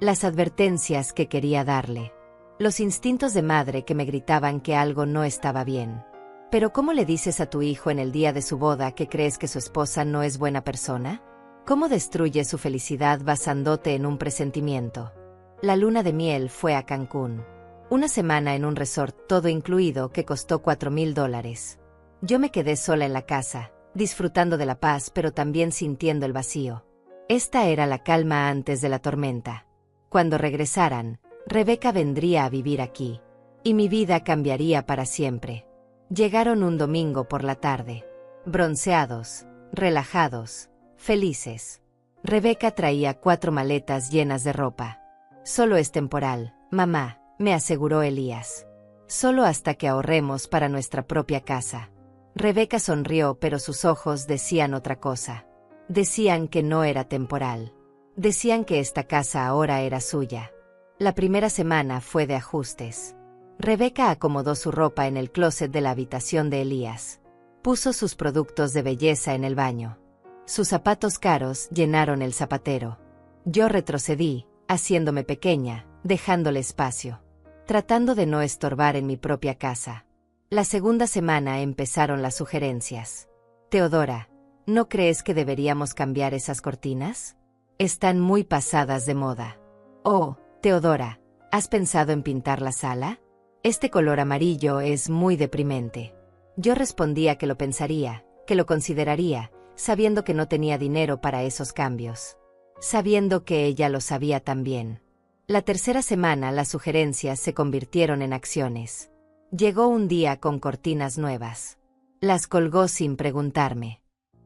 Las advertencias que quería darle. Los instintos de madre que me gritaban que algo no estaba bien. Pero ¿cómo le dices a tu hijo en el día de su boda que crees que su esposa no es buena persona? ¿Cómo destruyes su felicidad basándote en un presentimiento? La luna de miel fue a Cancún. Una semana en un resort todo incluido que costó $4,000. Yo me quedé sola en la casa, disfrutando de la paz pero también sintiendo el vacío. Esta era la calma antes de la tormenta. Cuando regresaran, Rebeca vendría a vivir aquí. Y mi vida cambiaría para siempre. Llegaron un domingo por la tarde. Bronceados, relajados, felices. Rebeca traía 4 maletas llenas de ropa. «Solo es temporal, mamá», me aseguró Elías. «Solo hasta que ahorremos para nuestra propia casa». Rebeca sonrió pero sus ojos decían otra cosa. Decían que no era temporal. Decían que esta casa ahora era suya. La primera semana fue de ajustes. Rebeca acomodó su ropa en el closet de la habitación de Elías. Puso sus productos de belleza en el baño. Sus zapatos caros llenaron el zapatero. Yo retrocedí, haciéndome pequeña, dejándole espacio. Tratando de no estorbar en mi propia casa. La segunda semana empezaron las sugerencias. «Teodora, ¿no crees que deberíamos cambiar esas cortinas? Están muy pasadas de moda». «Oh, Teodora, ¿has pensado en pintar la sala? Este color amarillo es muy deprimente». Yo respondía que lo pensaría, que lo consideraría, sabiendo que no tenía dinero para esos cambios. Sabiendo que ella lo sabía también. La tercera semana las sugerencias se convirtieron en acciones. Llegó un día con cortinas nuevas. Las colgó sin preguntarme.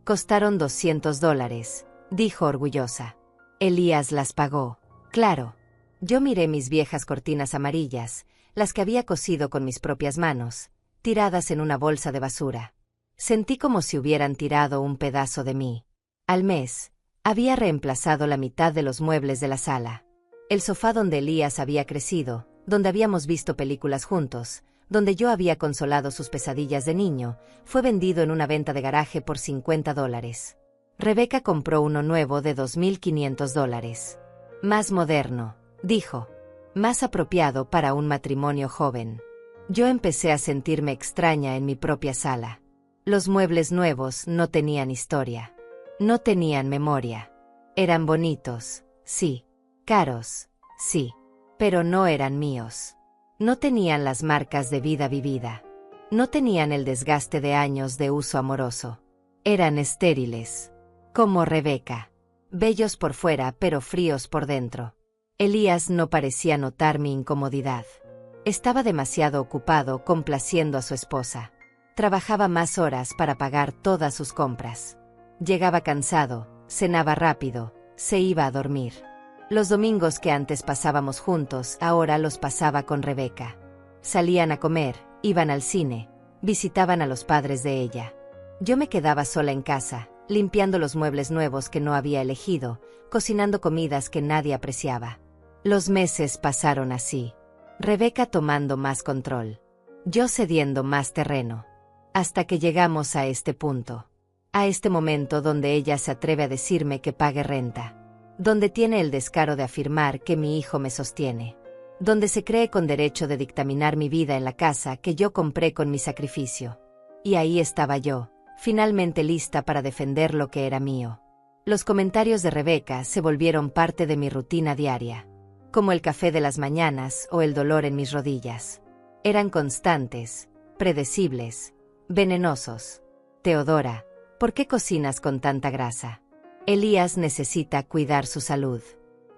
«Costaron $200», dijo orgullosa. «Elías las pagó». «Claro». Yo miré mis viejas cortinas amarillas, las que había cosido con mis propias manos, tiradas en una bolsa de basura. Sentí como si hubieran tirado un pedazo de mí. Al mes, había reemplazado la mitad de los muebles de la sala. El sofá donde Elías había crecido, donde habíamos visto películas juntos, donde yo había consolado sus pesadillas de niño, fue vendido en una venta de garaje por $50. Rebeca compró uno nuevo de $2,500. Más moderno, dijo. Más apropiado para un matrimonio joven. Yo empecé a sentirme extraña en mi propia sala. Los muebles nuevos no tenían historia. No tenían memoria. Eran bonitos, sí. Caros, sí. Pero no eran míos. No tenían las marcas de vida vivida. No tenían el desgaste de años de uso amoroso. Eran estériles. Como Rebeca. Bellos por fuera pero fríos por dentro. Elías no parecía notar mi incomodidad. Estaba demasiado ocupado complaciendo a su esposa. Trabajaba más horas para pagar todas sus compras. Llegaba cansado, cenaba rápido, se iba a dormir. Los domingos que antes pasábamos juntos, ahora los pasaba con Rebeca. Salían a comer, iban al cine, visitaban a los padres de ella. Yo me quedaba sola en casa, limpiando los muebles nuevos que no había elegido, cocinando comidas que nadie apreciaba. Los meses pasaron así. Rebeca tomando más control. Yo cediendo más terreno. Hasta que llegamos a este punto. A este momento donde ella se atreve a decirme que pague renta. Donde tiene el descaro de afirmar que mi hijo me sostiene. Donde se cree con derecho de dictaminar mi vida en la casa que yo compré con mi sacrificio. Y ahí estaba yo, finalmente lista para defender lo que era mío. Los comentarios de Rebeca se volvieron parte de mi rutina diaria. Como el café de las mañanas o el dolor en mis rodillas. Eran constantes, predecibles, venenosos. Teodora, ¿por qué cocinas con tanta grasa? Elías necesita cuidar su salud.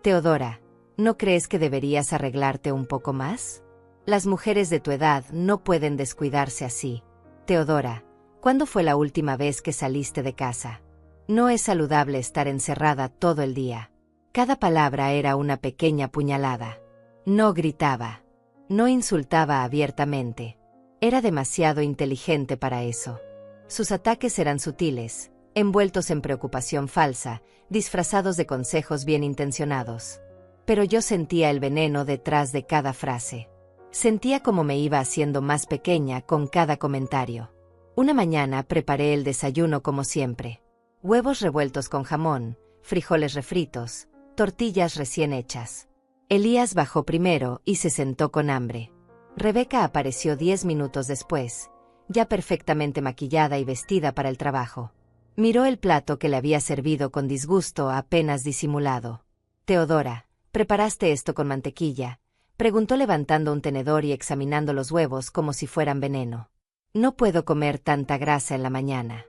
Teodora, ¿no crees que deberías arreglarte un poco más? Las mujeres de tu edad no pueden descuidarse así. Teodora, ¿cuándo fue la última vez que saliste de casa? No es saludable estar encerrada todo el día. Cada palabra era una pequeña puñalada. No gritaba. No insultaba abiertamente. Era demasiado inteligente para eso. Sus ataques eran sutiles, envueltos en preocupación falsa, disfrazados de consejos bien intencionados. Pero yo sentía el veneno detrás de cada frase. Sentía como me iba haciendo más pequeña con cada comentario. Una mañana preparé el desayuno como siempre. Huevos revueltos con jamón, frijoles refritos, tortillas recién hechas. Elías bajó primero y se sentó con hambre. Rebeca apareció 10 minutos después, ya perfectamente maquillada y vestida para el trabajo. Miró el plato que le había servido con disgusto apenas disimulado. Teodora, ¿preparaste esto con mantequilla?, preguntó levantando un tenedor y examinando los huevos como si fueran veneno. No puedo comer tanta grasa en la mañana.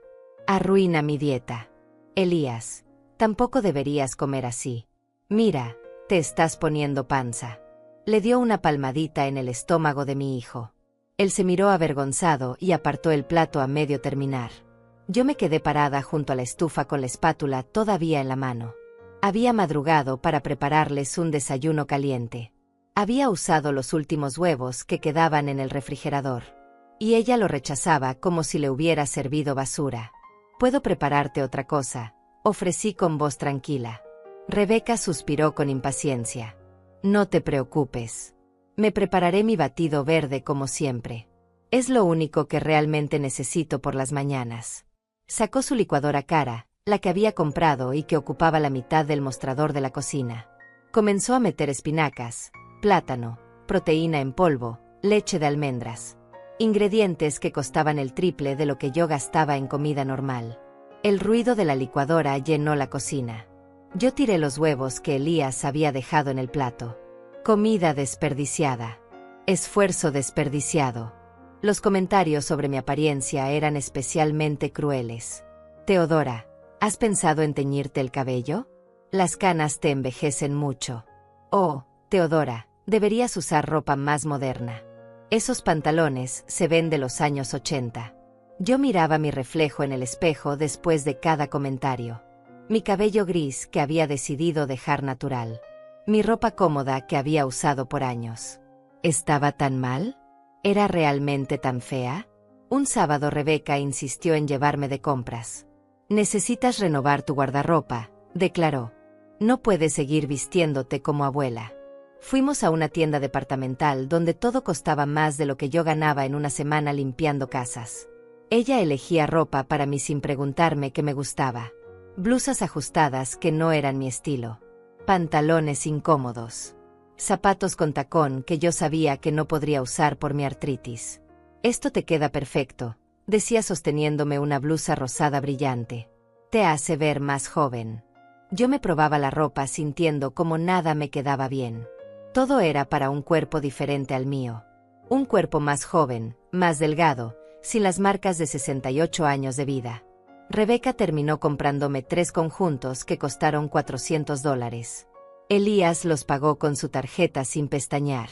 Arruina mi dieta. Elías, tampoco deberías comer así. Mira, te estás poniendo panza. Le dio una palmadita en el estómago de mi hijo. Él se miró avergonzado y apartó el plato a medio terminar. Yo me quedé parada junto a la estufa con la espátula todavía en la mano. Había madrugado para prepararles un desayuno caliente. Había usado los últimos huevos que quedaban en el refrigerador. Y ella lo rechazaba como si le hubiera servido basura. «¿Puedo prepararte otra cosa?», ofrecí con voz tranquila. Rebeca suspiró con impaciencia. «No te preocupes. Me prepararé mi batido verde como siempre. Es lo único que realmente necesito por las mañanas». Sacó su licuadora cara, la que había comprado y que ocupaba la mitad del mostrador de la cocina. Comenzó a meter espinacas, plátano, proteína en polvo, leche de almendras. Ingredientes que costaban el triple de lo que yo gastaba en comida normal. El ruido de la licuadora llenó la cocina. Yo tiré los huevos que Elías había dejado en el plato. Comida desperdiciada. Esfuerzo desperdiciado. Los comentarios sobre mi apariencia eran especialmente crueles. Teodora, ¿has pensado en teñirte el cabello? Las canas te envejecen mucho. Oh, Teodora, deberías usar ropa más moderna. Esos pantalones se ven de los años 80. Yo miraba mi reflejo en el espejo después de cada comentario. Mi cabello gris que había decidido dejar natural. Mi ropa cómoda que había usado por años. ¿Estaba tan mal? ¿Era realmente tan fea? Un sábado Rebeca insistió en llevarme de compras. Necesitas renovar tu guardarropa, declaró. No puedes seguir vistiéndote como abuela. Fuimos a una tienda departamental donde todo costaba más de lo que yo ganaba en una semana limpiando casas. Ella elegía ropa para mí sin preguntarme qué me gustaba. Blusas ajustadas que no eran mi estilo. Pantalones incómodos. Zapatos con tacón que yo sabía que no podría usar por mi artritis. Esto te queda perfecto, decía sosteniéndome una blusa rosada brillante. Te hace ver más joven. Yo me probaba la ropa sintiendo como nada me quedaba bien. Todo era para un cuerpo diferente al mío. Un cuerpo más joven, más delgado, sin las marcas de 68 años de vida. Rebeca terminó comprándome 3 conjuntos que costaron $400. Elías los pagó con su tarjeta sin pestañear.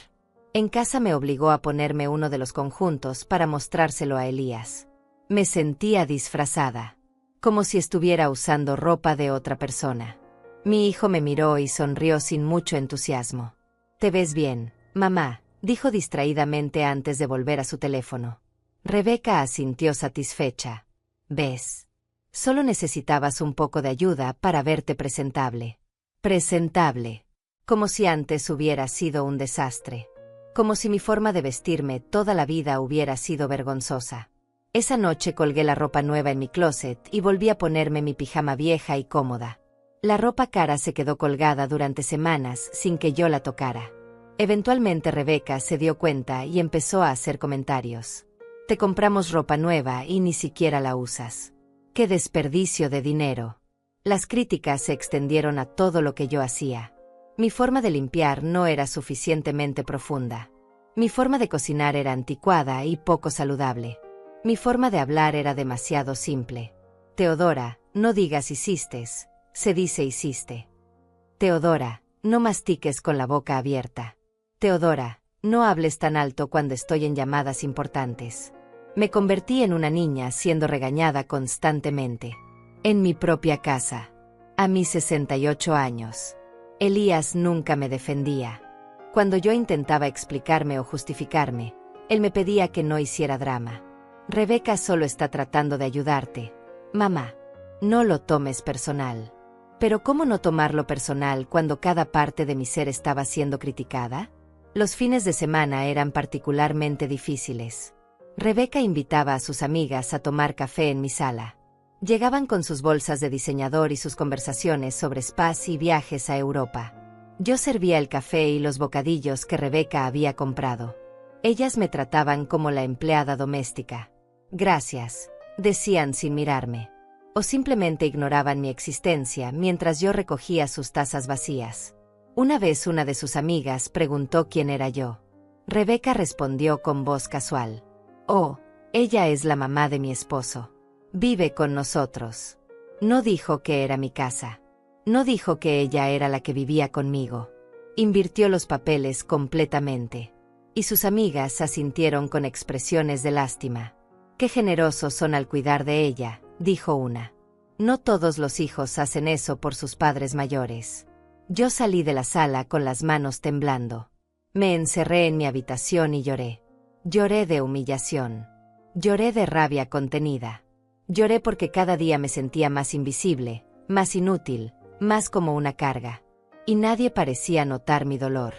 En casa me obligó a ponerme uno de los conjuntos para mostrárselo a Elías. Me sentía disfrazada, como si estuviera usando ropa de otra persona. Mi hijo me miró y sonrió sin mucho entusiasmo. «Te ves bien, mamá», dijo distraídamente antes de volver a su teléfono. Rebeca asintió satisfecha. «¿Ves? Solo necesitabas un poco de ayuda para verte presentable». Presentable. Como si antes hubiera sido un desastre. Como si mi forma de vestirme toda la vida hubiera sido vergonzosa. Esa noche colgué la ropa nueva en mi closet y volví a ponerme mi pijama vieja y cómoda. La ropa cara se quedó colgada durante semanas sin que yo la tocara. Eventualmente Rebeca se dio cuenta y empezó a hacer comentarios. «Te compramos ropa nueva y ni siquiera la usas. ¡Qué desperdicio de dinero!». Las críticas se extendieron a todo lo que yo hacía. Mi forma de limpiar no era suficientemente profunda. Mi forma de cocinar era anticuada y poco saludable. Mi forma de hablar era demasiado simple. «Teodora, no digas hiciste, se dice hiciste». «Teodora, no mastiques con la boca abierta». «Teodora, no hables tan alto cuando estoy en llamadas importantes». Me convertí en una niña siendo regañada constantemente. En mi propia casa. A mis 68 años. Elías nunca me defendía. Cuando yo intentaba explicarme o justificarme, él me pedía que no hiciera drama. «Rebeca solo está tratando de ayudarte. Mamá, no lo tomes personal». Pero ¿cómo no tomarlo personal cuando cada parte de mi ser estaba siendo criticada? Los fines de semana eran particularmente difíciles. Rebeca invitaba a sus amigas a tomar café en mi sala. Llegaban con sus bolsas de diseñador y sus conversaciones sobre spas y viajes a Europa. Yo servía el café y los bocadillos que Rebeca había comprado. Ellas me trataban como la empleada doméstica. «Gracias», decían sin mirarme. O simplemente ignoraban mi existencia mientras yo recogía sus tazas vacías. Una vez una de sus amigas preguntó quién era yo. Rebeca respondió con voz casual. «Oh, ella es la mamá de mi esposo. Vive con nosotros». No dijo que era mi casa. No dijo que ella era la que vivía conmigo. Invirtió los papeles completamente. Y sus amigas asintieron con expresiones de lástima. «Qué generosos son al cuidar de ella», dijo una. «No todos los hijos hacen eso por sus padres mayores». Yo salí de la sala con las manos temblando. Me encerré en mi habitación y lloré. Lloré de humillación. Lloré de rabia contenida. Lloré porque cada día me sentía más invisible, más inútil, más como una carga. Y nadie parecía notar mi dolor.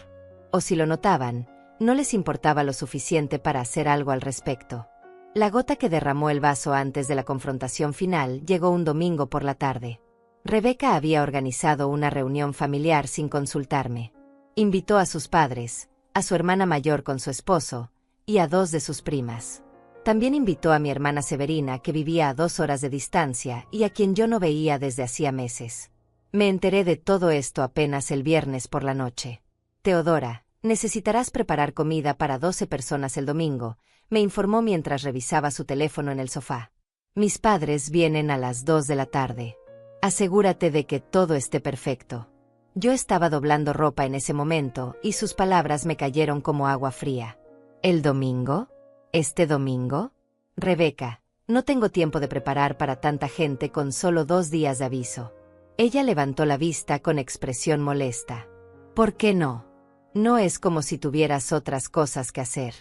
O si lo notaban, no les importaba lo suficiente para hacer algo al respecto. La gota que derramó el vaso antes de la confrontación final llegó un domingo por la tarde. Rebeca había organizado una reunión familiar sin consultarme. Invitó a sus padres, a su hermana mayor con su esposo, y a 2 de sus primas. También invitó a mi hermana Severina, que vivía a 2 horas de distancia y a quien yo no veía desde hacía meses. Me enteré de todo esto apenas el viernes por la noche. «Teodora, necesitarás preparar comida para 12 personas el domingo», me informó mientras revisaba su teléfono en el sofá. «Mis padres vienen a las 2 de la tarde. Asegúrate de que todo esté perfecto». Yo estaba doblando ropa en ese momento y sus palabras me cayeron como agua fría. «¿El domingo? ¿Este domingo? Rebeca, no tengo tiempo de preparar para tanta gente con solo 2 días de aviso». Ella levantó la vista con expresión molesta. «¿Por qué no? No es como si tuvieras otras cosas que hacer.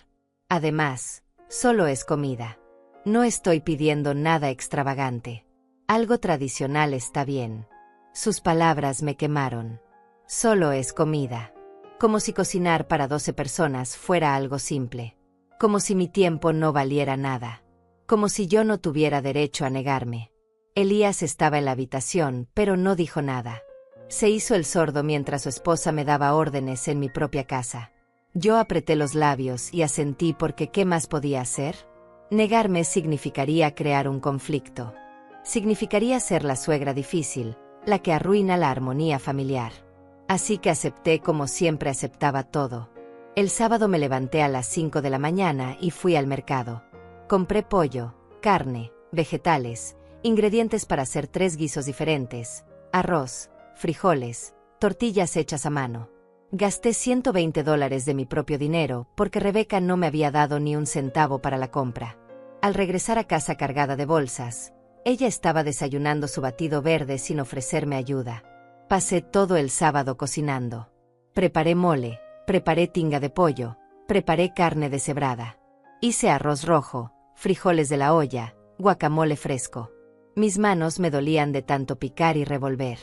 Además, solo es comida. No estoy pidiendo nada extravagante. Algo tradicional está bien». Sus palabras me quemaron. «Solo es comida». Como si cocinar para 12 personas fuera algo simple. Como si mi tiempo no valiera nada. Como si yo no tuviera derecho a negarme. Elías estaba en la habitación, pero no dijo nada. Se hizo el sordo mientras su esposa me daba órdenes en mi propia casa. Yo apreté los labios y asentí porque ¿qué más podía hacer? Negarme significaría crear un conflicto. Significaría ser la suegra difícil, la que arruina la armonía familiar. Así que acepté como siempre aceptaba todo. El sábado me levanté a las 5 de la mañana y fui al mercado. Compré pollo, carne, vegetales, ingredientes para hacer 3 guisos diferentes, arroz, frijoles, tortillas hechas a mano. Gasté $120 de mi propio dinero porque Rebeca no me había dado ni un centavo para la compra. Al regresar a casa cargada de bolsas, ella estaba desayunando su batido verde sin ofrecerme ayuda. Pasé todo el sábado cocinando. Preparé mole, preparé tinga de pollo, preparé carne deshebrada. Hice arroz rojo, frijoles de la olla, guacamole fresco. Mis manos me dolían de tanto picar y revolver.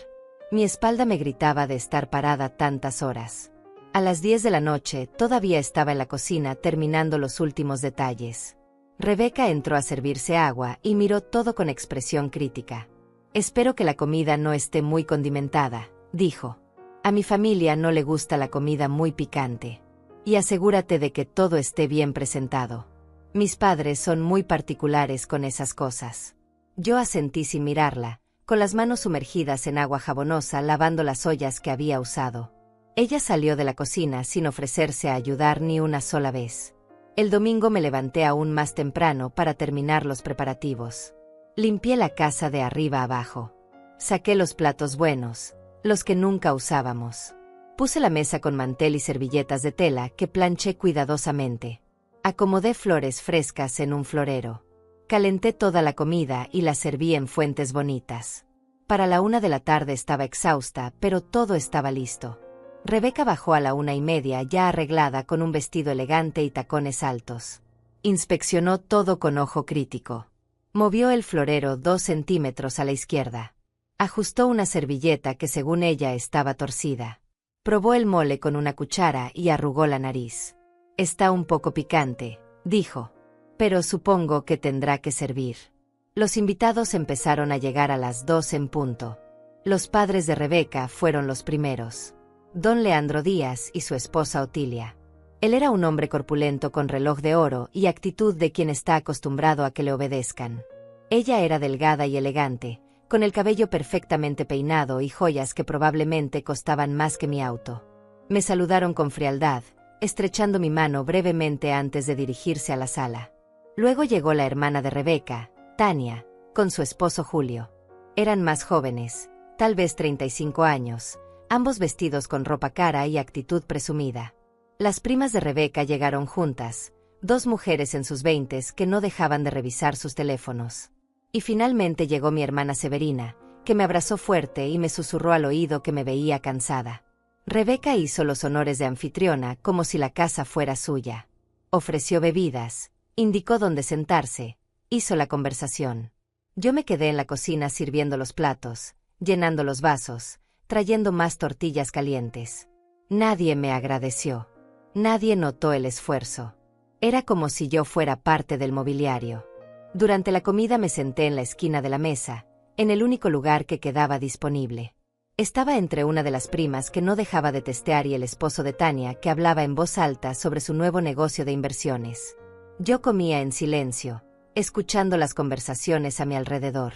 Mi espalda me gritaba de estar parada tantas horas. A las 10 de la noche todavía estaba en la cocina terminando los últimos detalles. Rebeca entró a servirse agua y miró todo con expresión crítica. «Espero que la comida no esté muy condimentada», dijo. «A mi familia no le gusta la comida muy picante. Y asegúrate de que todo esté bien presentado. Mis padres son muy particulares con esas cosas». Yo asentí sin mirarla, con las manos sumergidas en agua jabonosa lavando las ollas que había usado. Ella salió de la cocina sin ofrecerse a ayudar ni una sola vez. El domingo me levanté aún más temprano para terminar los preparativos. Limpié la casa de arriba abajo. Saqué los platos buenos, los que nunca usábamos. Puse la mesa con mantel y servilletas de tela que planché cuidadosamente. Acomodé flores frescas en un florero. Calenté toda la comida y la serví en fuentes bonitas. Para la 1 de la tarde estaba exhausta, pero todo estaba listo. Rebeca bajó a la 1:30 ya arreglada con un vestido elegante y tacones altos. Inspeccionó todo con ojo crítico. Movió el florero 2 centímetros a la izquierda. Ajustó una servilleta que según ella estaba torcida. Probó el mole con una cuchara y arrugó la nariz. «Está un poco picante», dijo. «Pero supongo que tendrá que servir». Los invitados empezaron a llegar a las 2 en punto. Los padres de Rebeca fueron los primeros. Don Leandro Díaz y su esposa Otilia. Él era un hombre corpulento con reloj de oro y actitud de quien está acostumbrado a que le obedezcan. Ella era delgada y elegante, con el cabello perfectamente peinado y joyas que probablemente costaban más que mi auto. Me saludaron con frialdad, estrechando mi mano brevemente antes de dirigirse a la sala. Luego llegó la hermana de Rebeca, Tania, con su esposo Julio. Eran más jóvenes, tal vez 35 años, ambos vestidos con ropa cara y actitud presumida. Las primas de Rebeca llegaron juntas, 2 mujeres en sus 20s que no dejaban de revisar sus teléfonos. Y finalmente llegó mi hermana Severina, que me abrazó fuerte y me susurró al oído que me veía cansada. Rebeca hizo los honores de anfitriona como si la casa fuera suya. Ofreció bebidas, indicó dónde sentarse, hizo la conversación. Yo me quedé en la cocina sirviendo los platos, llenando los vasos, trayendo más tortillas calientes. Nadie me agradeció. Nadie notó el esfuerzo. Era como si yo fuera parte del mobiliario. Durante la comida me senté en la esquina de la mesa, en el único lugar que quedaba disponible. Estaba entre una de las primas que no dejaba de testear y el esposo de Tania que hablaba en voz alta sobre su nuevo negocio de inversiones. Yo comía en silencio, escuchando las conversaciones a mi alrededor.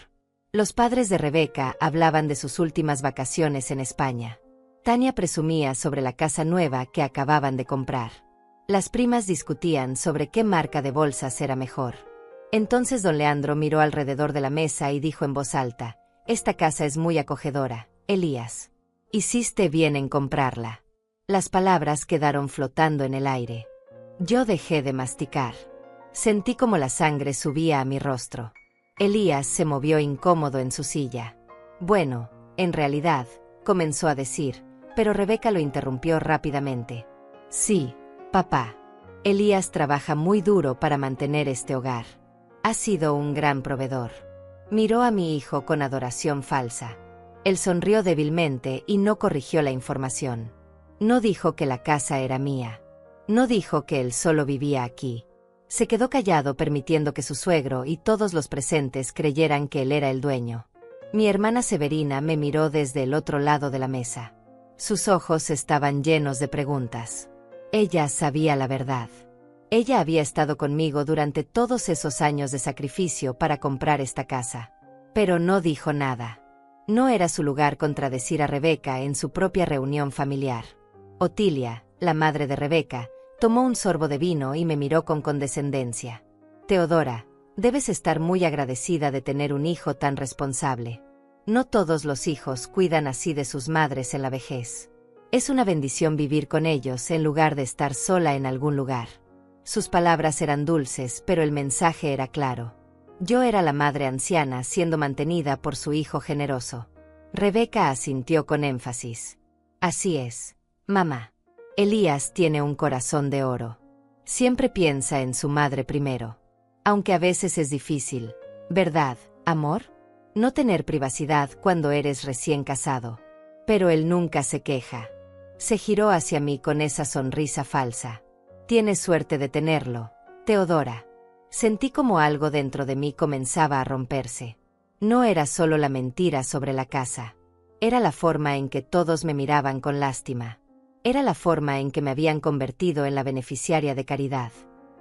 Los padres de Rebeca hablaban de sus últimas vacaciones en España. Tania presumía sobre la casa nueva que acababan de comprar. Las primas discutían sobre qué marca de bolsas era mejor. Entonces don Leandro miró alrededor de la mesa y dijo en voz alta: «Esta casa es muy acogedora, Elías. Hiciste bien en comprarla». Las palabras quedaron flotando en el aire. Yo dejé de masticar. Sentí como la sangre subía a mi rostro. Elías se movió incómodo en su silla. «Bueno, en realidad», comenzó a decir, pero Rebeca lo interrumpió rápidamente. «Sí, papá. Elías trabaja muy duro para mantener este hogar. Ha sido un gran proveedor». Miró a mi hijo con adoración falsa. Él sonrió débilmente y no corrigió la información. No dijo que la casa era mía. No dijo que él solo vivía aquí. Se quedó callado permitiendo que su suegro y todos los presentes creyeran que él era el dueño. Mi hermana Severina me miró desde el otro lado de la mesa. Sus ojos estaban llenos de preguntas. Ella sabía la verdad. Ella había estado conmigo durante todos esos años de sacrificio para comprar esta casa. Pero no dijo nada. No era su lugar contradecir a Rebeca en su propia reunión familiar. Otilia, la madre de Rebeca, tomó un sorbo de vino y me miró con condescendencia. «Teodora, debes estar muy agradecida de tener un hijo tan responsable. No todos los hijos cuidan así de sus madres en la vejez. Es una bendición vivir con ellos en lugar de estar sola en algún lugar». Sus palabras eran dulces, pero el mensaje era claro. Yo era la madre anciana siendo mantenida por su hijo generoso. Rebeca asintió con énfasis. Así es, mamá. Elías tiene un corazón de oro. Siempre piensa en su madre primero. Aunque a veces es difícil, ¿verdad, amor? No tener privacidad cuando eres recién casado. Pero él nunca se queja. Se giró hacia mí con esa sonrisa falsa. Tienes suerte de tenerlo, Teodora. Sentí como algo dentro de mí comenzaba a romperse. No era solo la mentira sobre la casa. Era la forma en que todos me miraban con lástima. Era la forma en que me habían convertido en la beneficiaria de caridad.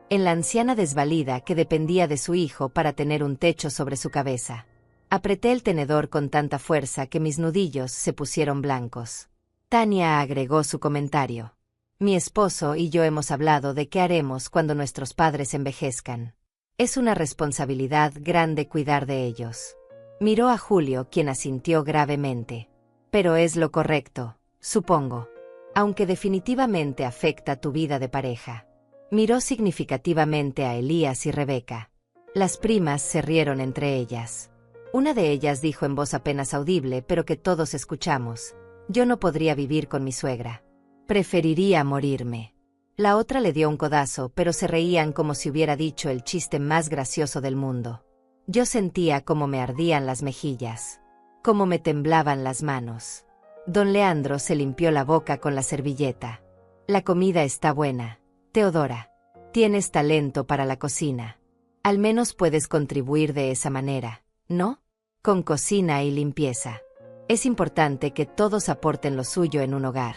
En la anciana desvalida que dependía de su hijo para tener un techo sobre su cabeza. Apreté el tenedor con tanta fuerza que mis nudillos se pusieron blancos. Tania agregó su comentario. Mi esposo y yo hemos hablado de qué haremos cuando nuestros padres envejezcan. Es una responsabilidad grande cuidar de ellos. Miró a Julio, quien asintió gravemente. Pero es lo correcto, supongo. Aunque definitivamente afecta tu vida de pareja. Miró significativamente a Elías y Rebeca. Las primas se rieron entre ellas. Una de ellas dijo en voz apenas audible, pero que todos escuchamos: yo no podría vivir con mi suegra. Preferiría morirme. La otra le dio un codazo, pero se reían como si hubiera dicho el chiste más gracioso del mundo. Yo sentía cómo me ardían las mejillas, cómo me temblaban las manos. Don Leandro se limpió la boca con la servilleta. La comida está buena, Teodora. Tienes talento para la cocina. Al menos puedes contribuir de esa manera, ¿no? Con cocina y limpieza. Es importante que todos aporten lo suyo en un hogar.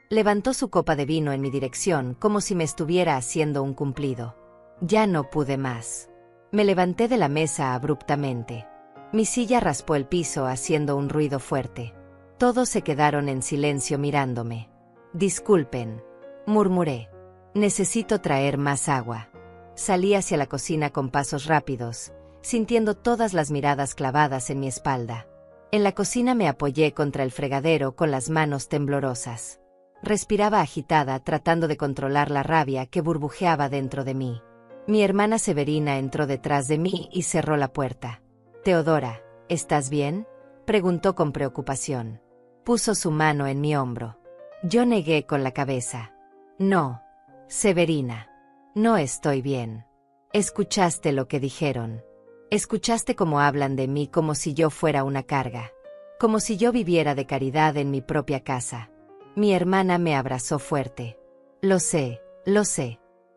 Levantó su copa de vino en mi dirección como si me estuviera haciendo un cumplido. Ya no pude más. Me levanté de la mesa abruptamente. Mi silla raspó el piso haciendo un ruido fuerte. Todos se quedaron en silencio mirándome. Disculpen, murmuré. Necesito traer más agua. Salí hacia la cocina con pasos rápidos, sintiendo todas las miradas clavadas en mi espalda. En la cocina me apoyé contra el fregadero con las manos temblorosas. Respiraba agitada tratando de controlar la rabia que burbujeaba dentro de mí. Mi hermana Severina entró detrás de mí y cerró la puerta. Teodora, ¿estás bien?, preguntó con preocupación. Puso su mano en mi hombro. Yo negué con la cabeza. No, Severina. No estoy bien. ¿Escuchaste lo que dijeron? ¿Escuchaste cómo hablan de mí como si yo fuera una carga? Como si yo viviera de caridad en mi propia casa. Mi hermana me abrazó fuerte. Lo sé,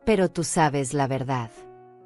pero tú sabes la verdad.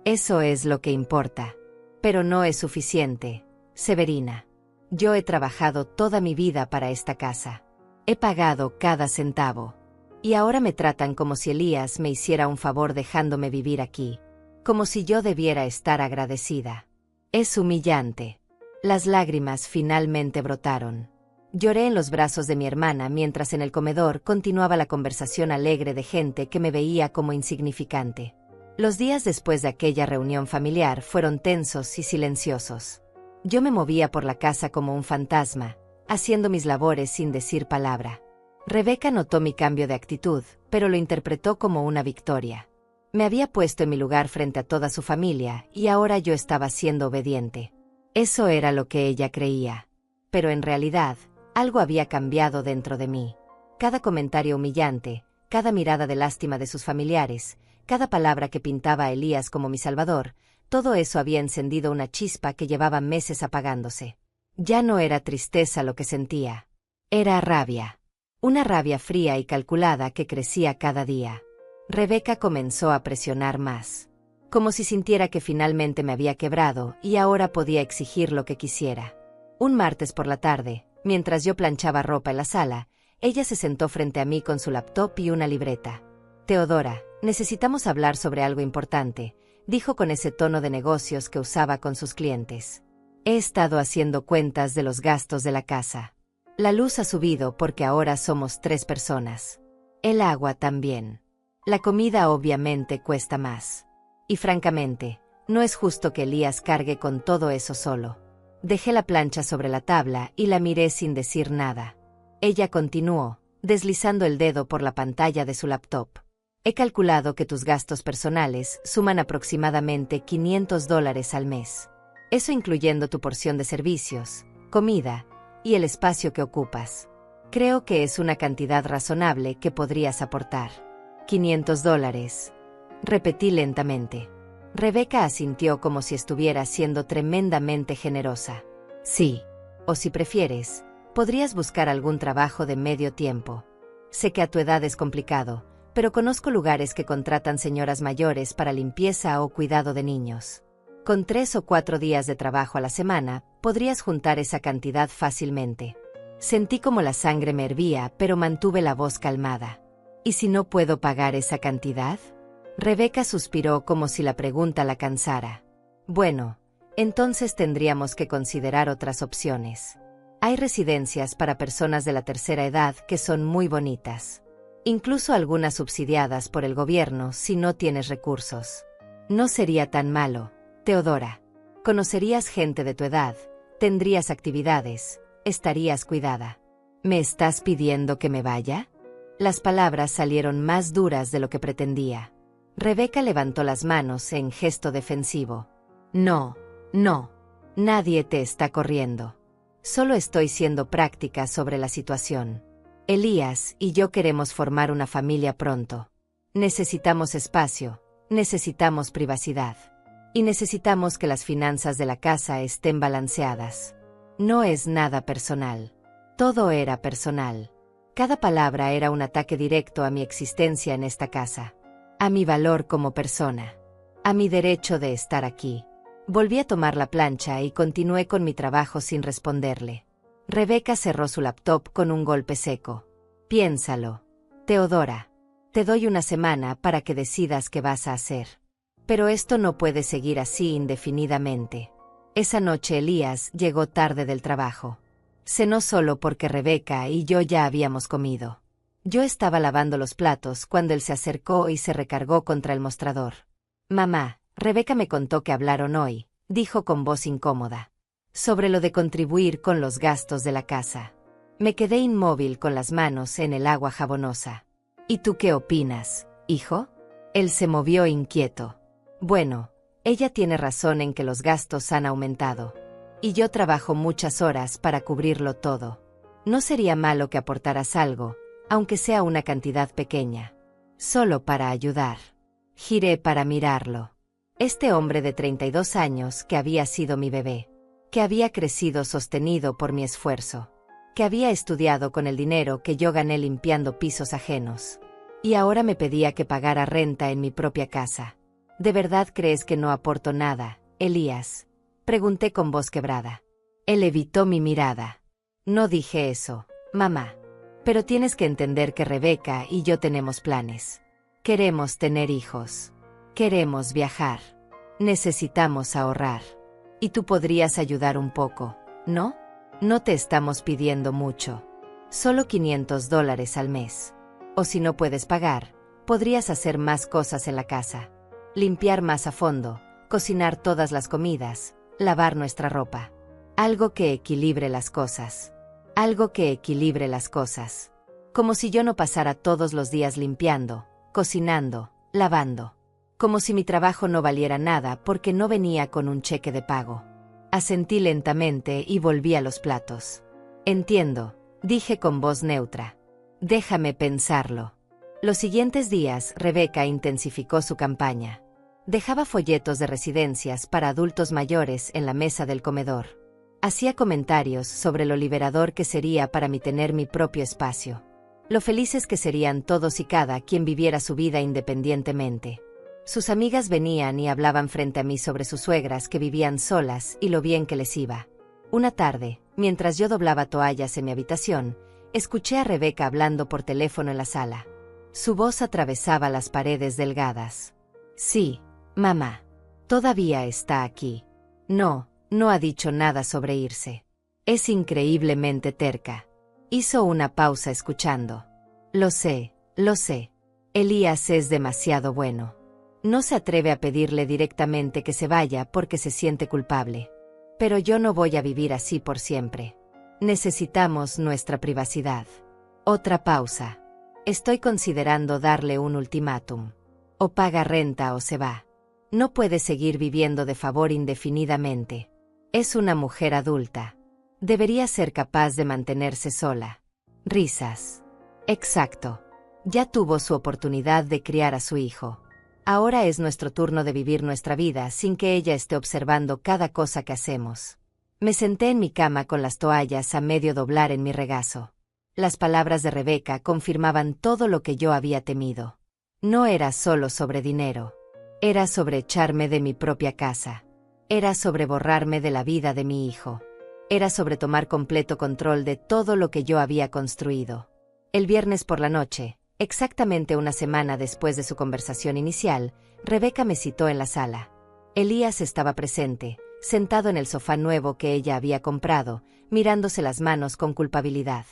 Eso es lo que importa. Pero no es suficiente, Severina. Yo he trabajado toda mi vida para esta casa. He pagado cada centavo. Y ahora me tratan como si Elías me hiciera un favor dejándome vivir aquí. Como si yo debiera estar agradecida. Es humillante. Las lágrimas finalmente brotaron. Lloré en los brazos de mi hermana mientras en el comedor continuaba la conversación alegre de gente que me veía como insignificante. Los días después de aquella reunión familiar fueron tensos y silenciosos. Yo me movía por la casa como un fantasma, haciendo mis labores sin decir palabra. Rebeca notó mi cambio de actitud, pero lo interpretó como una victoria. Me había puesto en mi lugar frente a toda su familia y ahora yo estaba siendo obediente. Eso era lo que ella creía. Pero en realidad, algo había cambiado dentro de mí. Cada comentario humillante, cada mirada de lástima de sus familiares, cada palabra que pintaba a Elías como mi salvador, todo eso había encendido una chispa que llevaba meses apagándose. Ya no era tristeza lo que sentía. Era rabia. Una rabia fría y calculada que crecía cada día. Rebeca comenzó a presionar más. Como si sintiera que finalmente me había quebrado y ahora podía exigir lo que quisiera. Un martes por la tarde, mientras yo planchaba ropa en la sala, ella se sentó frente a mí con su laptop y una libreta. Teodora, necesitamos hablar sobre algo importante, dijo con ese tono de negocios que usaba con sus clientes. He estado haciendo cuentas de los gastos de la casa. La luz ha subido porque ahora somos 3 personas. El agua también. La comida obviamente cuesta más. Y francamente, no es justo que Elías cargue con todo eso solo. Dejé la plancha sobre la tabla y la miré sin decir nada. Ella continuó, deslizando el dedo por la pantalla de su laptop. He calculado que tus gastos personales suman aproximadamente $500 al mes. Eso incluyendo tu porción de servicios, comida y el espacio que ocupas. Creo que es una cantidad razonable que podrías aportar. $500. Repetí lentamente. Rebeca asintió como si estuviera siendo tremendamente generosa. Sí. O si prefieres, podrías buscar algún trabajo de medio tiempo. Sé que a tu edad es complicado, pero conozco lugares que contratan señoras mayores para limpieza o cuidado de niños. Con 3 o 4 días de trabajo a la semana, podrías juntar esa cantidad fácilmente. Sentí como la sangre me hervía, pero mantuve la voz calmada. ¿Y si no puedo pagar esa cantidad? Rebeca suspiró como si la pregunta la cansara. Bueno, entonces tendríamos que considerar otras opciones. Hay residencias para personas de la tercera edad que son muy bonitas. Incluso algunas subsidiadas por el gobierno si no tienes recursos. No sería tan malo, Teodora. Conocerías gente de tu edad, tendrías actividades, estarías cuidada. ¿Me estás pidiendo que me vaya? Las palabras salieron más duras de lo que pretendía. Rebeca levantó las manos en gesto defensivo. No, nadie te está corriendo. Solo estoy siendo práctica sobre la situación. Elías y yo queremos formar una familia pronto. Necesitamos espacio, necesitamos privacidad. Y necesitamos que las finanzas de la casa estén balanceadas. No es nada personal. Todo era personal. Cada palabra era un ataque directo a mi existencia en esta casa. A mi valor como persona. A mi derecho de estar aquí. Volví a tomar la plancha y continué con mi trabajo sin responderle. Rebeca cerró su laptop con un golpe seco. Piénsalo, Teodora. Te doy una semana para que decidas qué vas a hacer. Pero esto no puede seguir así indefinidamente. Esa noche Elías llegó tarde del trabajo. Cenó solo porque Rebeca y yo ya habíamos comido. Yo estaba lavando los platos cuando él se acercó y se recargó contra el mostrador. Mamá, Rebeca me contó que hablaron hoy, dijo con voz incómoda. Sobre lo de contribuir con los gastos de la casa. Me quedé inmóvil con las manos en el agua jabonosa. ¿Y tú qué opinas, hijo? Él se movió inquieto. Bueno, ella tiene razón en que los gastos han aumentado. Y yo trabajo muchas horas para cubrirlo todo. No sería malo que aportaras algo, aunque sea una cantidad pequeña. Solo para ayudar. Giré para mirarlo. Este hombre de 32 años que había sido mi bebé. Que había crecido sostenido por mi esfuerzo. Que había estudiado con el dinero que yo gané limpiando pisos ajenos. Y ahora me pedía que pagara renta en mi propia casa. ¿De verdad crees que no aporto nada, Elías? Pregunté con voz quebrada. Él evitó mi mirada. No dije eso, mamá. Pero tienes que entender que Rebeca y yo tenemos planes. Queremos tener hijos. Queremos viajar. Necesitamos ahorrar. Y tú podrías ayudar un poco, ¿no? No te estamos pidiendo mucho. Solo $500 al mes. O si no puedes pagar, podrías hacer más cosas en la casa. Limpiar más a fondo, cocinar todas las comidas, lavar nuestra ropa. Algo que equilibre las cosas. Algo que equilibre las cosas. Como si yo no pasara todos los días limpiando, cocinando, lavando. Como si mi trabajo no valiera nada porque no venía con un cheque de pago. Asentí lentamente y volví a los platos. Entiendo, dije con voz neutra. Déjame pensarlo. Los siguientes días, Rebeca intensificó su campaña. Dejaba folletos de residencias para adultos mayores en la mesa del comedor. Hacía comentarios sobre lo liberador que sería para mí tener mi propio espacio. Lo felices que serían todos y cada quien viviera su vida independientemente. Sus amigas venían y hablaban frente a mí sobre sus suegras que vivían solas y lo bien que les iba. Una tarde, mientras yo doblaba toallas en mi habitación, escuché a Rebeca hablando por teléfono en la sala. Su voz atravesaba las paredes delgadas. Sí, mamá. Todavía está aquí. No ha dicho nada sobre irse. Es increíblemente terca. Hizo una pausa escuchando. Lo sé. Elías es demasiado bueno. No se atreve a pedirle directamente que se vaya porque se siente culpable. Pero yo no voy a vivir así por siempre. Necesitamos nuestra privacidad. Otra pausa. Estoy considerando darle un ultimátum. O paga renta o se va. No puede seguir viviendo de favor indefinidamente. Es una mujer adulta. Debería ser capaz de mantenerse sola. Risas. Exacto. Ya tuvo su oportunidad de criar a su hijo. Ahora es nuestro turno de vivir nuestra vida sin que ella esté observando cada cosa que hacemos. Me senté en mi cama con las toallas a medio doblar en mi regazo. Las palabras de Rebeca confirmaban todo lo que yo había temido. No era solo sobre dinero. Era sobre echarme de mi propia casa. Era sobre borrarme de la vida de mi hijo. Era sobre tomar completo control de todo lo que yo había construido. El viernes por la noche, exactamente una semana después de su conversación inicial, Rebeca me citó en la sala. Elías estaba presente, sentado en el sofá nuevo que ella había comprado, mirándose las manos con culpabilidad.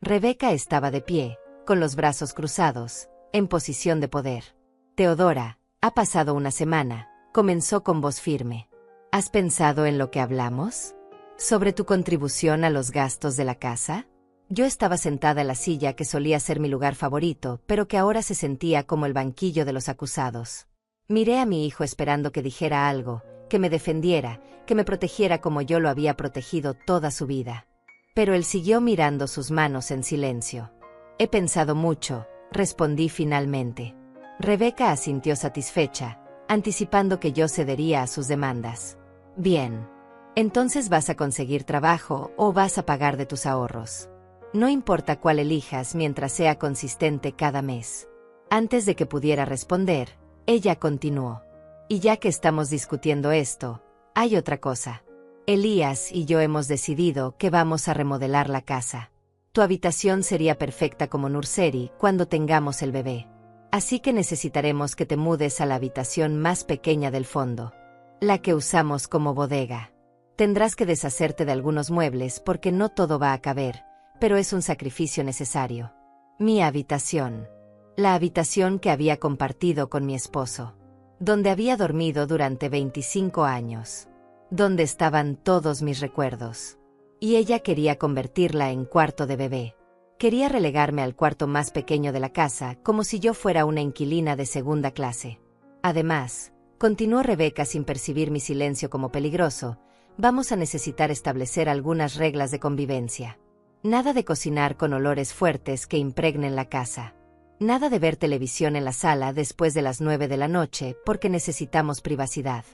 Rebeca estaba de pie, con los brazos cruzados, en posición de poder. Teodora, ha pasado una semana, comenzó con voz firme. ¿Has pensado en lo que hablamos? ¿Sobre tu contribución a los gastos de la casa? Yo estaba sentada en la silla que solía ser mi lugar favorito, pero que ahora se sentía como el banquillo de los acusados. Miré a mi hijo esperando que dijera algo, que me defendiera, que me protegiera como yo lo había protegido toda su vida. Pero él siguió mirando sus manos en silencio. He pensado mucho, respondí finalmente. Rebeca asintió satisfecha, anticipando que yo cedería a sus demandas. Bien. Entonces vas a conseguir trabajo o vas a pagar de tus ahorros. No importa cuál elijas mientras sea consistente cada mes. Antes de que pudiera responder, ella continuó. Y ya que estamos discutiendo esto, hay otra cosa. Elías y yo hemos decidido que vamos a remodelar la casa. Tu habitación sería perfecta como nursery cuando tengamos el bebé. Así que necesitaremos que te mudes a la habitación más pequeña del fondo, la que usamos como bodega. Tendrás que deshacerte de algunos muebles porque no todo va a caber, pero es un sacrificio necesario. Mi habitación. La habitación que había compartido con mi esposo. Donde había dormido durante 25 años. Donde estaban todos mis recuerdos. Y ella quería convertirla en cuarto de bebé. Quería relegarme al cuarto más pequeño de la casa, como si yo fuera una inquilina de segunda clase. Además, continuó Rebeca sin percibir mi silencio como peligroso, vamos a necesitar establecer algunas reglas de convivencia. Nada de cocinar con olores fuertes que impregnen la casa. Nada de ver televisión en la sala después de las 9 de la noche porque necesitamos privacidad.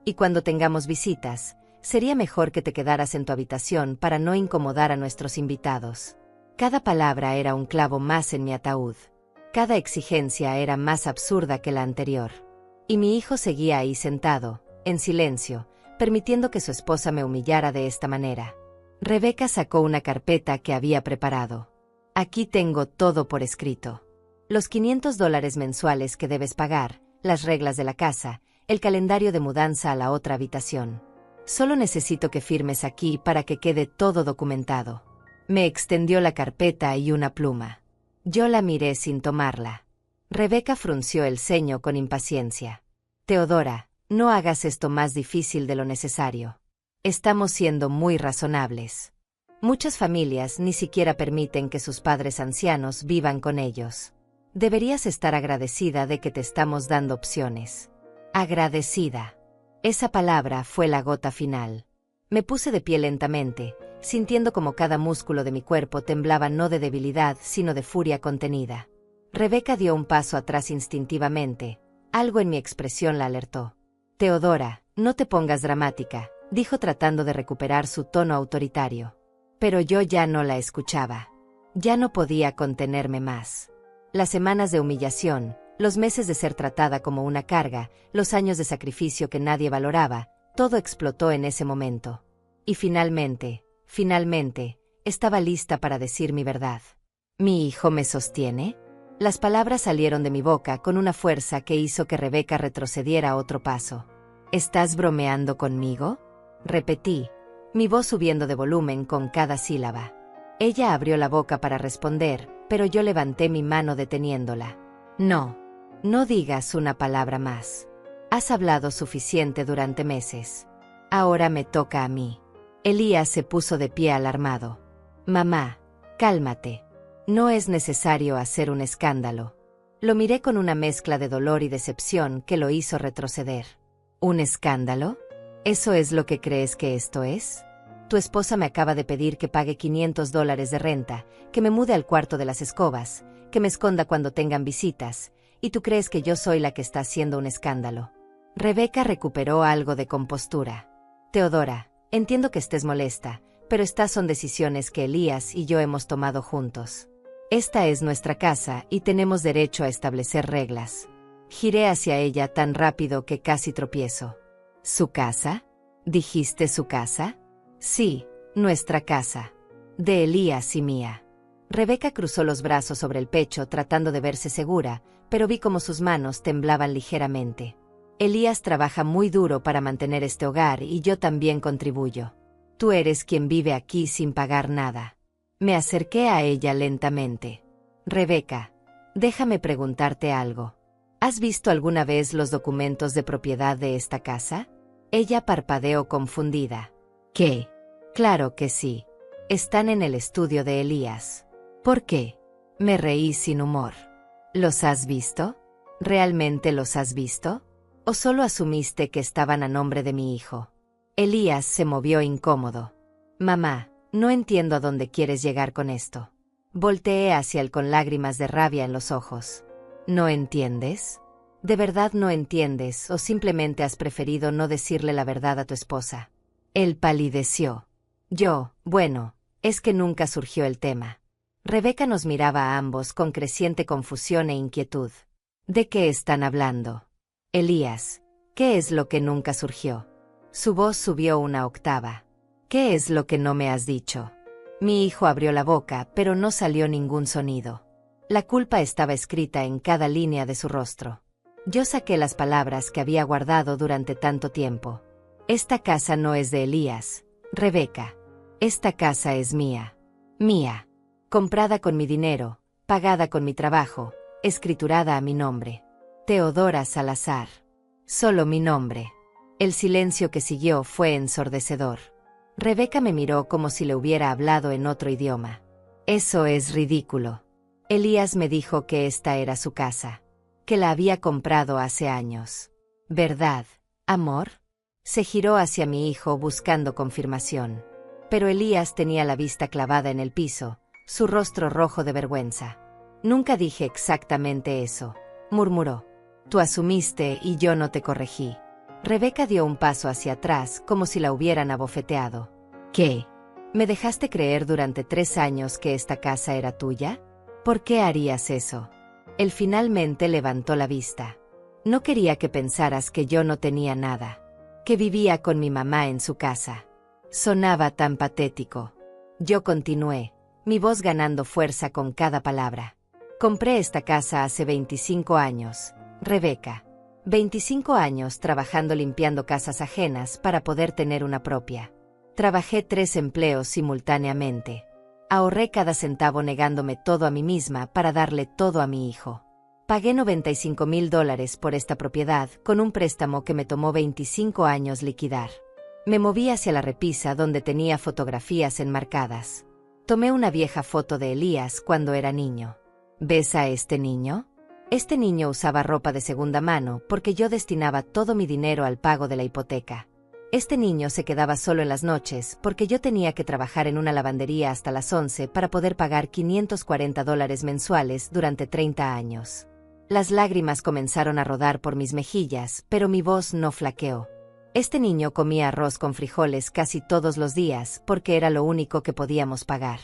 Y cuando tengamos visitas, sería mejor que te quedaras en tu habitación para no incomodar a nuestros invitados. Cada palabra era un clavo más en mi ataúd. Cada exigencia era más absurda que la anterior. Y mi hijo seguía ahí sentado, en silencio, permitiendo que su esposa me humillara de esta manera. Rebeca sacó una carpeta que había preparado. Aquí tengo todo por escrito. Los $500 mensuales que debes pagar, las reglas de la casa, el calendario de mudanza a la otra habitación. Solo necesito que firmes aquí para que quede todo documentado. Me extendió la carpeta y una pluma. Yo la miré sin tomarla. Rebeca frunció el ceño con impaciencia. Teodora, no hagas esto más difícil de lo necesario. Estamos siendo muy razonables. Muchas familias ni siquiera permiten que sus padres ancianos vivan con ellos. Deberías estar agradecida de que te estamos dando opciones. Agradecida. Esa palabra fue la gota final. Me puse de pie lentamente, sintiendo como cada músculo de mi cuerpo temblaba no de debilidad, sino de furia contenida. Rebeca dio un paso atrás instintivamente. Algo en mi expresión la alertó. Teodora, no te pongas dramática, dijo tratando de recuperar su tono autoritario. Pero yo ya no la escuchaba. Ya no podía contenerme más. Las semanas de humillación, los meses de ser tratada como una carga, los años de sacrificio que nadie valoraba, todo explotó en ese momento. Y finalmente, estaba lista para decir mi verdad. ¿Mi hijo me sostiene? Las palabras salieron de mi boca con una fuerza que hizo que Rebeca retrocediera otro paso. ¿Estás bromeando conmigo? Repetí, mi voz subiendo de volumen con cada sílaba. Ella abrió la boca para responder, pero yo levanté mi mano deteniéndola. No digas una palabra más. Has hablado suficiente durante meses. Ahora me toca a mí. Elías se puso de pie alarmado. Mamá, cálmate. No es necesario hacer un escándalo. Lo miré con una mezcla de dolor y decepción que lo hizo retroceder. ¿Un escándalo? ¿Eso es lo que crees que esto es? Tu esposa me acaba de pedir que pague $500 de renta, que me mude al cuarto de las escobas, que me esconda cuando tengan visitas, y tú crees que yo soy la que está haciendo un escándalo. Rebeca recuperó algo de compostura. Teodora, entiendo que estés molesta, pero estas son decisiones que Elías y yo hemos tomado juntos. Esta es nuestra casa y tenemos derecho a establecer reglas. Giré hacia ella tan rápido que casi tropiezo. ¿Su casa? ¿Dijiste su casa? Sí, nuestra casa. De Elías y mía. Rebeca cruzó los brazos sobre el pecho tratando de verse segura, pero vi como sus manos temblaban ligeramente. Elías trabaja muy duro para mantener este hogar y yo también contribuyo. Tú eres quien vive aquí sin pagar nada. Me acerqué a ella lentamente. Rebeca, déjame preguntarte algo. ¿Has visto alguna vez los documentos de propiedad de esta casa? Ella parpadeó confundida. ¿Qué? Claro que sí. Están en el estudio de Elías. ¿Por qué? Me reí sin humor. ¿Los has visto? ¿Realmente los has visto? ¿O solo asumiste que estaban a nombre de mi hijo? Elías se movió incómodo. Mamá, no entiendo a dónde quieres llegar con esto. Volteé hacia él con lágrimas de rabia en los ojos. ¿No entiendes? ¿De verdad no entiendes o simplemente has preferido no decirle la verdad a tu esposa? Él palideció. Bueno, es que nunca surgió el tema. Rebeca nos miraba a ambos con creciente confusión e inquietud. ¿De qué están hablando? Elías, ¿qué es lo que nunca surgió? Su voz subió una octava. ¿Qué es lo que no me has dicho? Mi hijo abrió la boca, pero no salió ningún sonido. La culpa estaba escrita en cada línea de su rostro. Yo saqué las palabras que había guardado durante tanto tiempo. Esta casa no es de Elías, Rebeca. Esta casa es mía. Mía. Comprada con mi dinero, pagada con mi trabajo, escriturada a mi nombre. Teodora Salazar. Solo mi nombre. El silencio que siguió fue ensordecedor. Rebeca me miró como si le hubiera hablado en otro idioma. Eso es ridículo. Elías me dijo que esta era su casa, que la había comprado hace años. ¿Verdad, amor? Se giró hacia mi hijo buscando confirmación. Pero Elías tenía la vista clavada en el piso, su rostro rojo de vergüenza. Nunca dije exactamente eso, murmuró. Tú asumiste y yo no te corregí. Rebeca dio un paso hacia atrás como si la hubieran abofeteado. ¿Qué? ¿Me dejaste creer durante 3 años que esta casa era tuya? ¿Por qué harías eso? Él finalmente levantó la vista. No quería que pensaras que yo no tenía nada, que vivía con mi mamá en su casa. Sonaba tan patético. Yo continué, mi voz ganando fuerza con cada palabra. Compré esta casa hace 25 años, Rebeca. 25 años trabajando limpiando casas ajenas para poder tener una propia. Trabajé 3 empleos simultáneamente. Ahorré cada centavo negándome todo a mí misma para darle todo a mi hijo. Pagué $95,000 por esta propiedad con un préstamo que me tomó 25 años liquidar. Me moví hacia la repisa donde tenía fotografías enmarcadas. Tomé una vieja foto de Elías cuando era niño. ¿Ves a este niño? Este niño usaba ropa de segunda mano porque yo destinaba todo mi dinero al pago de la hipoteca. Este niño se quedaba solo en las noches porque yo tenía que trabajar en una lavandería hasta las 11 para poder pagar $540 mensuales durante 30 años. Las lágrimas comenzaron a rodar por mis mejillas, pero mi voz no flaqueó. Este niño comía arroz con frijoles casi todos los días porque era lo único que podíamos pagar.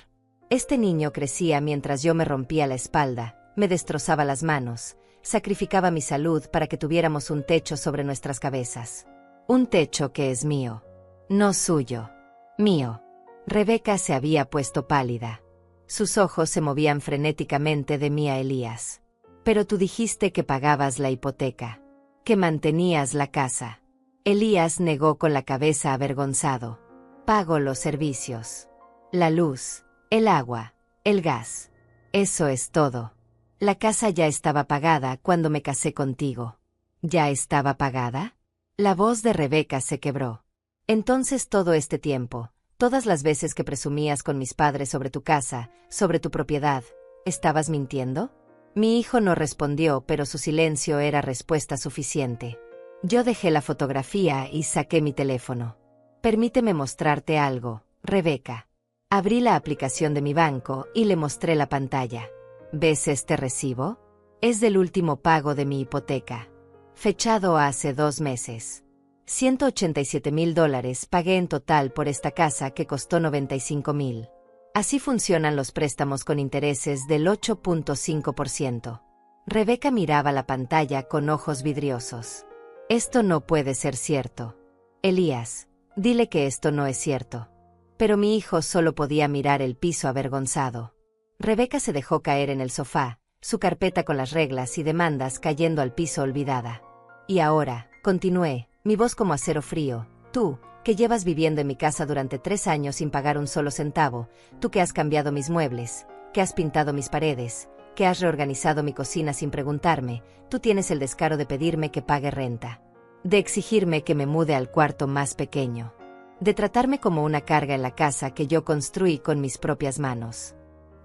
Este niño crecía mientras yo me rompía la espalda, me destrozaba las manos, sacrificaba mi salud para que tuviéramos un techo sobre nuestras cabezas. Un techo que es mío. No suyo. Mío. Rebeca se había puesto pálida. Sus ojos se movían frenéticamente de mí a Elías. Pero tú dijiste que pagabas la hipoteca, que mantenías la casa. Elías negó con la cabeza avergonzado. Pago los servicios. La luz, el agua, el gas. Eso es todo. La casa ya estaba pagada cuando me casé contigo. ¿Ya estaba pagada? La voz de Rebeca se quebró. Entonces todo este tiempo, todas las veces que presumías con mis padres sobre tu casa, sobre tu propiedad, ¿Estabas mintiendo? Mi hijo no respondió, pero su silencio era respuesta suficiente. Yo dejé la fotografía y saqué mi teléfono. Permíteme mostrarte algo, Rebeca. Abrí la aplicación de mi banco y le mostré la pantalla. ¿Ves este recibo? Es del último pago de mi hipoteca. Fechado hace 2 meses. $187,000 pagué en total por esta casa que costó $95,000. Así funcionan los préstamos con intereses del 8.5%. Rebeca miraba la pantalla con ojos vidriosos. Esto no puede ser cierto. Elías, dile que esto no es cierto. Pero mi hijo solo podía mirar el piso avergonzado. Rebeca se dejó caer en el sofá, su carpeta con las reglas y demandas cayendo al piso olvidada. Y ahora, continué, mi voz como acero frío, tú, que llevas viviendo en mi casa durante 3 años sin pagar un solo centavo, tú que has cambiado mis muebles, que has pintado mis paredes, que has reorganizado mi cocina sin preguntarme, tú tienes el descaro de pedirme que pague renta, de exigirme que me mude al cuarto más pequeño, de tratarme como una carga en la casa que yo construí con mis propias manos.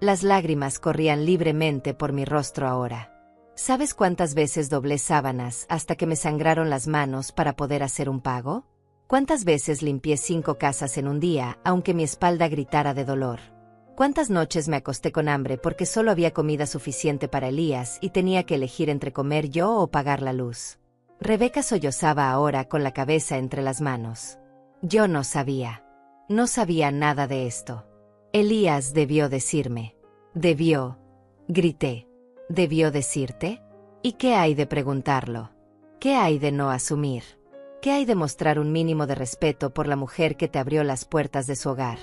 Las lágrimas corrían libremente por mi rostro ahora. ¿Sabes cuántas veces doblé sábanas hasta que me sangraron las manos para poder hacer un pago? ¿Cuántas veces limpié 5 casas en un día, aunque mi espalda gritara de dolor? ¿Cuántas noches me acosté con hambre porque solo había comida suficiente para Elías y tenía que elegir entre comer yo o pagar la luz? Rebeca sollozaba ahora con la cabeza entre las manos. Yo no sabía. No sabía nada de esto. Elías debió decirme. Debió. Grité. ¿Debió decirte? ¿Y qué hay de preguntarlo? ¿Qué hay de no asumir? ¿Qué hay de mostrar un mínimo de respeto por la mujer que te abrió las puertas de su hogar?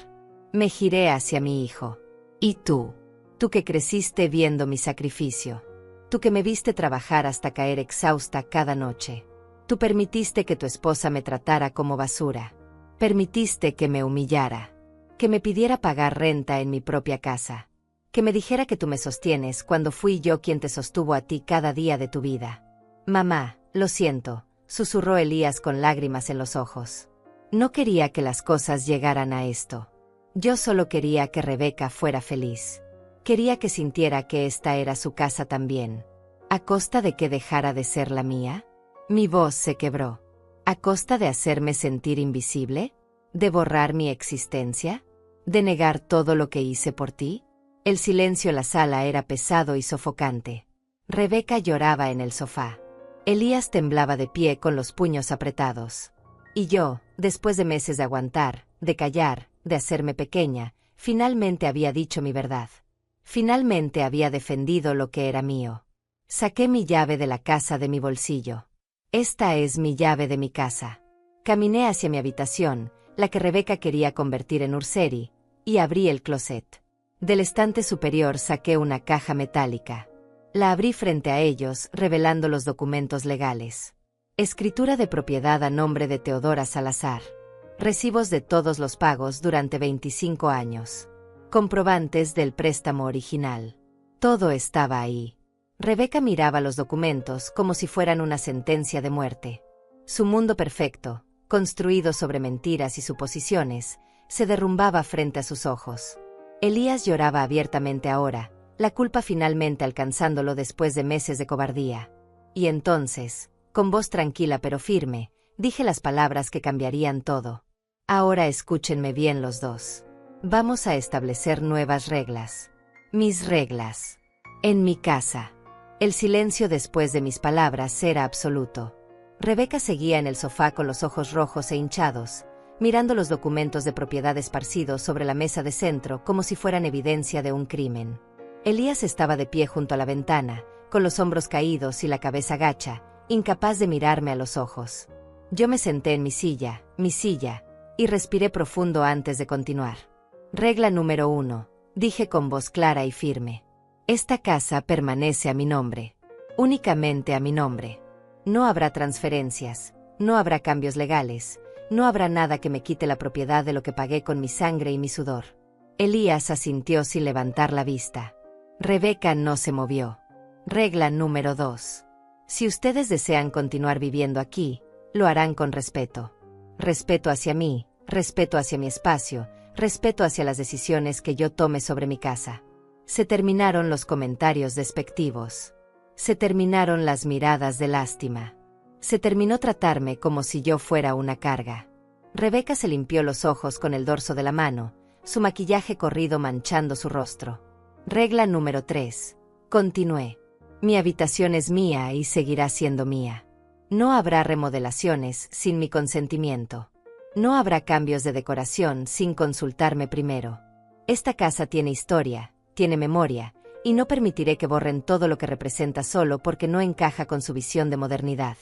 Me giré hacia mi hijo. ¿Y tú? Tú que creciste viendo mi sacrificio. Tú que me viste trabajar hasta caer exhausta cada noche. Tú permitiste que tu esposa me tratara como basura. Permitiste que me humillara. Que me pidiera pagar renta en mi propia casa. Que me dijera que tú me sostienes cuando fui yo quien te sostuvo a ti cada día de tu vida. Mamá, lo siento, susurró Elías con lágrimas en los ojos. No quería que las cosas llegaran a esto. Yo solo quería que Rebeca fuera feliz. Quería que sintiera que esta era su casa también. ¿A costa de que dejara de ser la mía? Mi voz se quebró. ¿A costa de hacerme sentir invisible? ¿De borrar mi existencia? ¿De negar todo lo que hice por ti? El silencio en la sala era pesado y sofocante. Rebeca lloraba en el sofá. Elías temblaba de pie con los puños apretados. Y yo, después de meses de aguantar, de callar, de hacerme pequeña, finalmente había dicho mi verdad. Finalmente había defendido lo que era mío. Saqué mi llave de la casa de mi bolsillo. Esta es mi llave de mi casa. Caminé hacia mi habitación, la que Rebeca quería convertir en nursery, y abrí el closet. Del estante superior saqué una caja metálica. La abrí frente a ellos, revelando los documentos legales. Escritura de propiedad a nombre de Teodora Salazar. Recibos de todos los pagos durante 25 años. Comprobantes del préstamo original. Todo estaba ahí. Rebeca miraba los documentos como si fueran una sentencia de muerte. Su mundo perfecto, construido sobre mentiras y suposiciones, se derrumbaba frente a sus ojos. Elías lloraba abiertamente ahora, la culpa finalmente alcanzándolo después de meses de cobardía. Y entonces, con voz tranquila pero firme, dije las palabras que cambiarían todo. Ahora escúchenme bien los dos. Vamos a establecer nuevas reglas. Mis reglas. En mi casa. El silencio después de mis palabras era absoluto. Rebeca seguía en el sofá con los ojos rojos e hinchados, mirando los documentos de propiedad esparcidos sobre la mesa de centro como si fueran evidencia de un crimen. Elías estaba de pie junto a la ventana, con los hombros caídos y la cabeza gacha, incapaz de mirarme a los ojos. Yo me senté en mi silla, y respiré profundo antes de continuar. Regla número 1, dije con voz clara y firme. Esta casa permanece a mi nombre. Únicamente a mi nombre. No habrá transferencias, no habrá cambios legales, no habrá nada que me quite la propiedad de lo que pagué con mi sangre y mi sudor. Elías asintió sin levantar la vista. Rebeca no se movió. Regla número 2. Si ustedes desean continuar viviendo aquí, lo harán con respeto. Respeto hacia mí, respeto hacia mi espacio, respeto hacia las decisiones que yo tome sobre mi casa. Se terminaron los comentarios despectivos. Se terminaron las miradas de lástima. Se terminó tratarme como si yo fuera una carga. Rebeca se limpió los ojos con el dorso de la mano, su maquillaje corrido manchando su rostro. Regla número 3. Continué. Mi habitación es mía y seguirá siendo mía. No habrá remodelaciones sin mi consentimiento. No habrá cambios de decoración sin consultarme primero. Esta casa tiene historia, tiene memoria, y no permitiré que borren todo lo que representa solo porque no encaja con su visión de modernidad.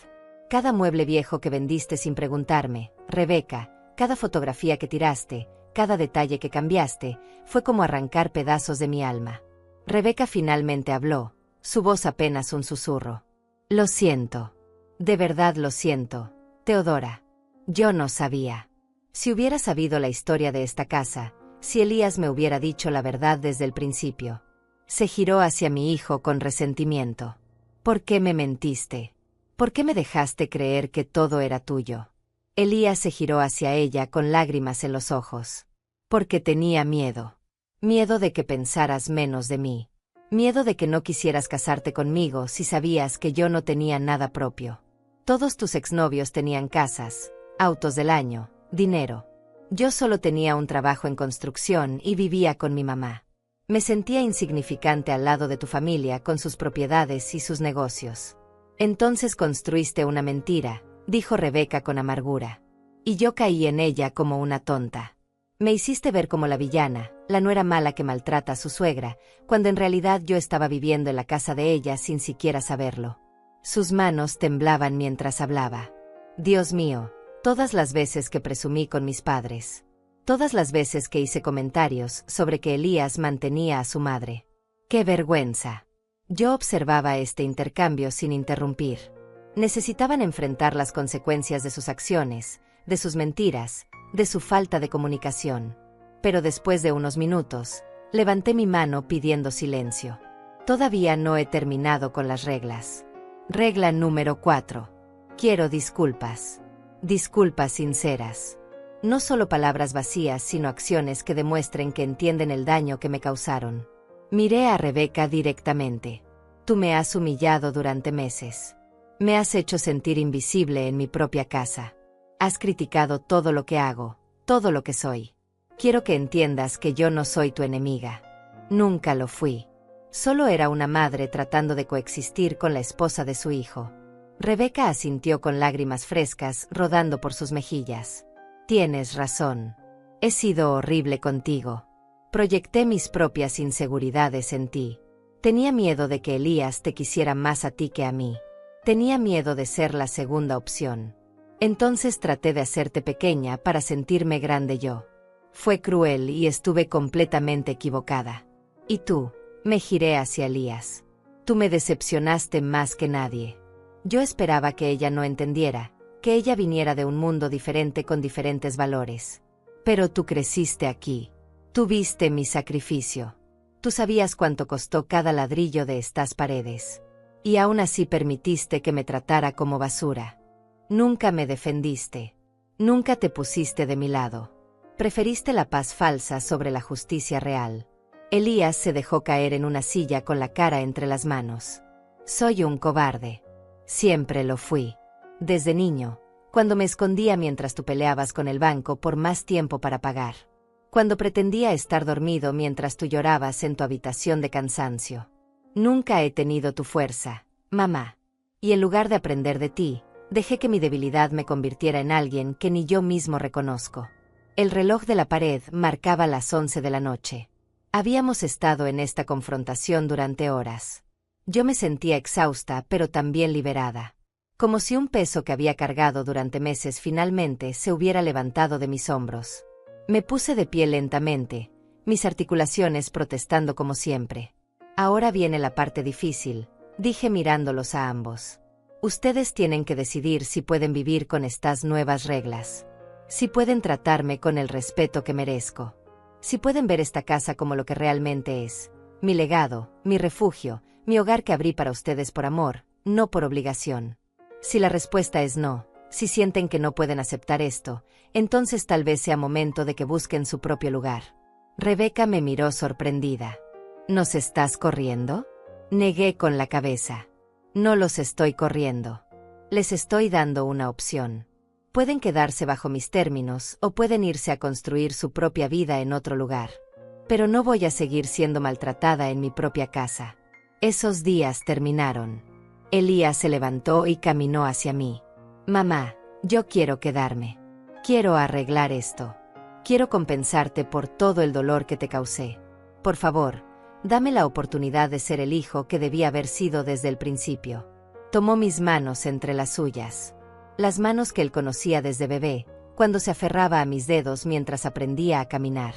Cada mueble viejo que vendiste sin preguntarme, Rebeca, cada fotografía que tiraste, cada detalle que cambiaste, fue como arrancar pedazos de mi alma. Rebeca finalmente habló, su voz apenas un susurro. Lo siento. De verdad lo siento, Teodora. Yo no sabía. Si hubiera sabido la historia de esta casa, si Elías me hubiera dicho la verdad desde el principio. Se giró hacia mi hijo con resentimiento. ¿Por qué me mentiste? ¿Por qué me dejaste creer que todo era tuyo? Elías se giró hacia ella con lágrimas en los ojos. Porque tenía miedo. Miedo de que pensaras menos de mí. Miedo de que no quisieras casarte conmigo si sabías que yo no tenía nada propio. Todos tus exnovios tenían casas, autos del año, dinero. Yo solo tenía un trabajo en construcción y vivía con mi mamá. Me sentía insignificante al lado de tu familia con sus propiedades y sus negocios. Entonces construiste una mentira, dijo Rebeca con amargura. Y yo caí en ella como una tonta. Me hiciste ver como la villana, la nuera mala que maltrata a su suegra, cuando en realidad yo estaba viviendo en la casa de ella sin siquiera saberlo. Sus manos temblaban mientras hablaba. Dios mío, todas las veces que presumí con mis padres. Todas las veces que hice comentarios sobre que Elías mantenía a su madre. ¡Qué vergüenza! Yo observaba este intercambio sin interrumpir. Necesitaban enfrentar las consecuencias de sus acciones, de sus mentiras, de su falta de comunicación. Pero después de unos minutos, levanté mi mano pidiendo silencio. Todavía no he terminado con las reglas. Regla número 4. Quiero disculpas. Disculpas sinceras. No solo palabras vacías, sino acciones que demuestren que entienden el daño que me causaron. Miré a Rebeca directamente. Tú me has humillado durante meses. Me has hecho sentir invisible en mi propia casa. Has criticado todo lo que hago, todo lo que soy. Quiero que entiendas que yo no soy tu enemiga. Nunca lo fui. Solo era una madre tratando de coexistir con la esposa de su hijo. Rebeca asintió con lágrimas frescas rodando por sus mejillas. Tienes razón. He sido horrible contigo. Proyecté mis propias inseguridades en ti. Tenía miedo de que Elías te quisiera más a ti que a mí. Tenía miedo de ser la segunda opción. Entonces traté de hacerte pequeña para sentirme grande yo. Fue cruel y estuve completamente equivocada. Y tú, me giré hacia Elías. Tú me decepcionaste más que nadie. Yo esperaba que ella no entendiera, que ella viniera de un mundo diferente con diferentes valores. Pero tú creciste aquí. Tú viste mi sacrificio. Tú sabías cuánto costó cada ladrillo de estas paredes. Y aún así permitiste que me tratara como basura. Nunca me defendiste. Nunca te pusiste de mi lado. Preferiste la paz falsa sobre la justicia real. Elías se dejó caer en una silla con la cara entre las manos. Soy un cobarde. Siempre lo fui. Desde niño, cuando me escondía mientras tú peleabas con el banco por más tiempo para pagar. Cuando pretendía estar dormido mientras tú llorabas en tu habitación de cansancio. Nunca he tenido tu fuerza, mamá. Y en lugar de aprender de ti, dejé que mi debilidad me convirtiera en alguien que ni yo mismo reconozco. El reloj de la pared marcaba las 11 de la noche. Habíamos estado en esta confrontación durante horas. Yo me sentía exhausta pero también liberada. Como si un peso que había cargado durante meses finalmente se hubiera levantado de mis hombros. Me puse de pie lentamente, mis articulaciones protestando como siempre. Ahora viene la parte difícil, dije mirándolos a ambos. Ustedes tienen que decidir si pueden vivir con estas nuevas reglas. Si pueden tratarme con el respeto que merezco. Si pueden ver esta casa como lo que realmente es. Mi legado, mi refugio, mi hogar que abrí para ustedes por amor, no por obligación. Si la respuesta es no, si sienten que no pueden aceptar esto, entonces tal vez sea momento de que busquen su propio lugar. Rebeca me miró sorprendida. ¿Nos estás corriendo? Negué con la cabeza. No los estoy corriendo. Les estoy dando una opción. Pueden quedarse bajo mis términos o pueden irse a construir su propia vida en otro lugar. Pero no voy a seguir siendo maltratada en mi propia casa. Esos días terminaron. Elías se levantó y caminó hacia mí. Mamá, yo quiero quedarme. Quiero arreglar esto. Quiero compensarte por todo el dolor que te causé. Por favor, dame la oportunidad de ser el hijo que debía haber sido desde el principio. Tomó mis manos entre las suyas. Las manos que él conocía desde bebé, cuando se aferraba a mis dedos mientras aprendía a caminar.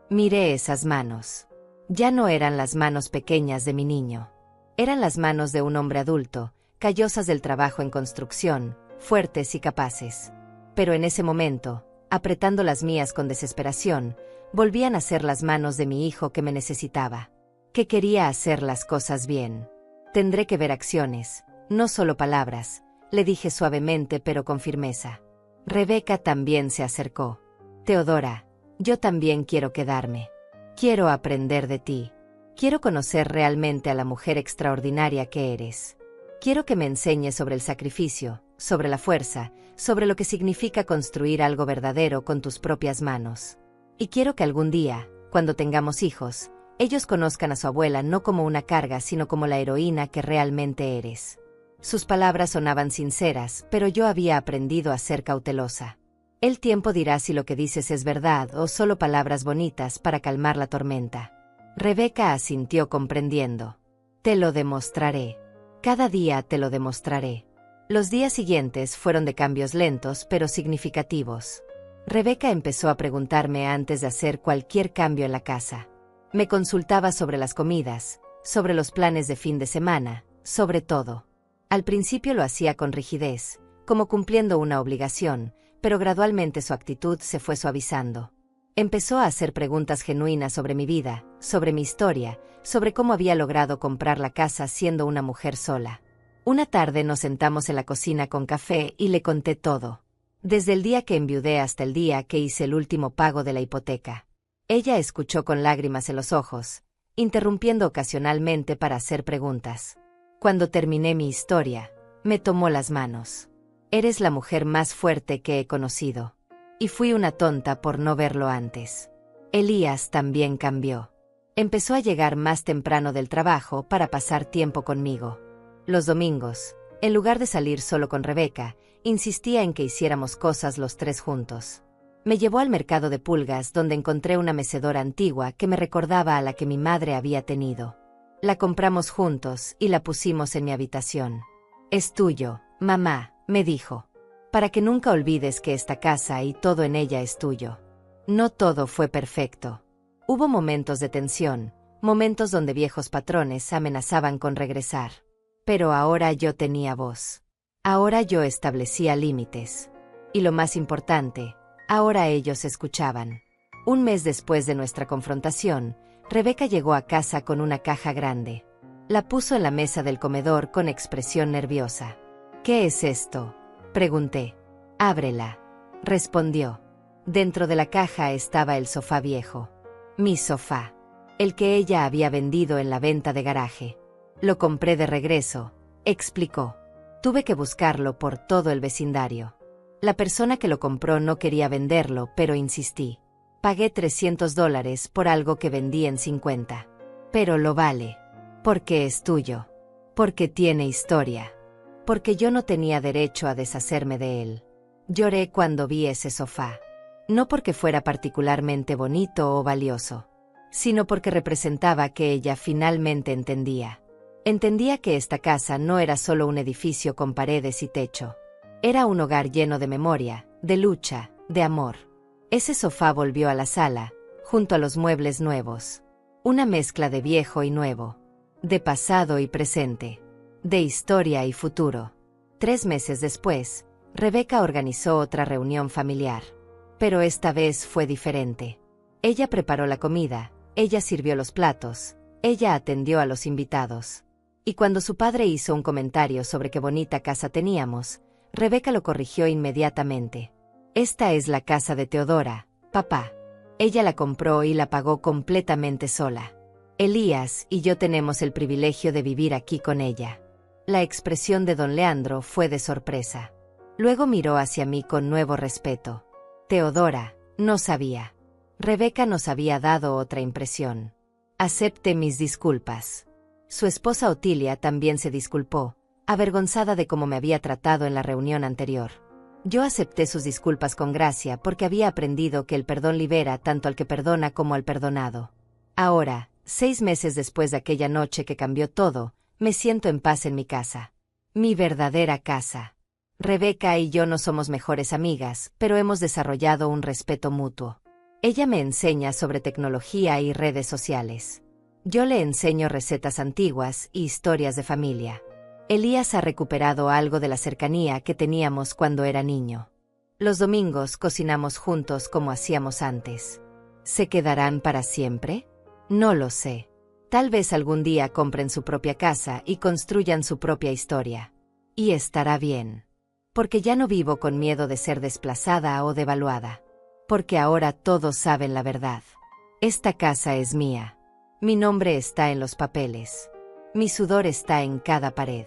Miré esas manos. Ya no eran las manos pequeñas de mi niño. Eran las manos de un hombre adulto, callosas del trabajo en construcción, fuertes y capaces. Pero en ese momento, apretando las mías con desesperación, volvían a ser las manos de mi hijo que me necesitaba, que quería hacer las cosas bien. Tendré que ver acciones, no solo palabras, le dije suavemente pero con firmeza. Rebeca también se acercó. Teodora, yo también quiero quedarme. Quiero aprender de ti. Quiero conocer realmente a la mujer extraordinaria que eres. Quiero que me enseñes sobre el sacrificio, sobre la fuerza, sobre lo que significa construir algo verdadero con tus propias manos. Y quiero que algún día, cuando tengamos hijos, ellos conozcan a su abuela no como una carga sino como la heroína que realmente eres. Sus palabras sonaban sinceras, pero yo había aprendido a ser cautelosa. El tiempo dirá si lo que dices es verdad o solo palabras bonitas para calmar la tormenta. Rebeca asintió comprendiendo. Te lo demostraré. Cada día te lo demostraré. Los días siguientes fueron de cambios lentos pero significativos. Rebeca empezó a preguntarme antes de hacer cualquier cambio en la casa. Me consultaba sobre las comidas, sobre los planes de fin de semana, sobre todo. Al principio lo hacía con rigidez, como cumpliendo una obligación, pero gradualmente su actitud se fue suavizando. Empezó a hacer preguntas genuinas sobre mi vida, sobre mi historia, sobre cómo había logrado comprar la casa siendo una mujer sola. Una tarde nos sentamos en la cocina con café y le conté todo. Desde el día que enviudé hasta el día que hice el último pago de la hipoteca. Ella escuchó con lágrimas en los ojos, interrumpiendo ocasionalmente para hacer preguntas. Cuando terminé mi historia, me tomó las manos. Eres la mujer más fuerte que he conocido. Y fui una tonta por no verlo antes. Elías también cambió. Empezó a llegar más temprano del trabajo para pasar tiempo conmigo. Los domingos, en lugar de salir solo con Rebeca, insistía en que hiciéramos cosas los tres juntos. Me llevó al mercado de pulgas donde encontré una mecedora antigua que me recordaba a la que mi madre había tenido. La compramos juntos y la pusimos en mi habitación. Es tuyo, mamá, me dijo. Para que nunca olvides que esta casa y todo en ella es tuyo. No todo fue perfecto. Hubo momentos de tensión, momentos donde viejos patrones amenazaban con regresar. Pero ahora yo tenía voz. Ahora yo establecía límites. Y lo más importante, ahora ellos escuchaban. Un mes después de nuestra confrontación, Rebeca llegó a casa con una caja grande. La puso en la mesa del comedor con expresión nerviosa. ¿Qué es esto?, pregunté. Ábrela, respondió. Dentro de la caja estaba el sofá viejo. Mi sofá. El que ella había vendido en la venta de garaje. Lo compré de regreso, explicó. Tuve que buscarlo por todo el vecindario. La persona que lo compró no quería venderlo, pero insistí. Pagué $300 por algo que vendí en 50. Pero lo vale. Porque es tuyo. Porque tiene historia. Porque yo no tenía derecho a deshacerme de él. Lloré cuando vi ese sofá. No porque fuera particularmente bonito o valioso, sino porque representaba que ella finalmente entendía. Entendía que esta casa no era solo un edificio con paredes y techo. Era un hogar lleno de memoria, de lucha, de amor. Ese sofá volvió a la sala, junto a los muebles nuevos. Una mezcla de viejo y nuevo, de pasado y presente, de historia y futuro. 3 meses después, Rebeca organizó otra reunión familiar. Pero esta vez fue diferente. Ella preparó la comida, ella sirvió los platos, ella atendió a los invitados. Y cuando su padre hizo un comentario sobre qué bonita casa teníamos, Rebeca lo corrigió inmediatamente. Esta es la casa de Teodora, papá. Ella la compró y la pagó completamente sola. Elías y yo tenemos el privilegio de vivir aquí con ella. La expresión de don Leandro fue de sorpresa. Luego miró hacia mí con nuevo respeto. Teodora, no sabía. Rebeca nos había dado otra impresión. Acepte mis disculpas. Su esposa Otilia también se disculpó, avergonzada de cómo me había tratado en la reunión anterior. Yo acepté sus disculpas con gracia porque había aprendido que el perdón libera tanto al que perdona como al perdonado. Ahora, 6 meses después de aquella noche que cambió todo, me siento en paz en mi casa. Mi verdadera casa. Rebeca y yo no somos mejores amigas, pero hemos desarrollado un respeto mutuo. Ella me enseña sobre tecnología y redes sociales. Yo le enseño recetas antiguas y historias de familia. Elías ha recuperado algo de la cercanía que teníamos cuando era niño. Los domingos cocinamos juntos como hacíamos antes. ¿Se quedarán para siempre? No lo sé. Tal vez algún día compren su propia casa y construyan su propia historia. Y estará bien. Porque ya no vivo con miedo de ser desplazada o devaluada. Porque ahora todos saben la verdad. Esta casa es mía. Mi nombre está en los papeles. Mi sudor está en cada pared.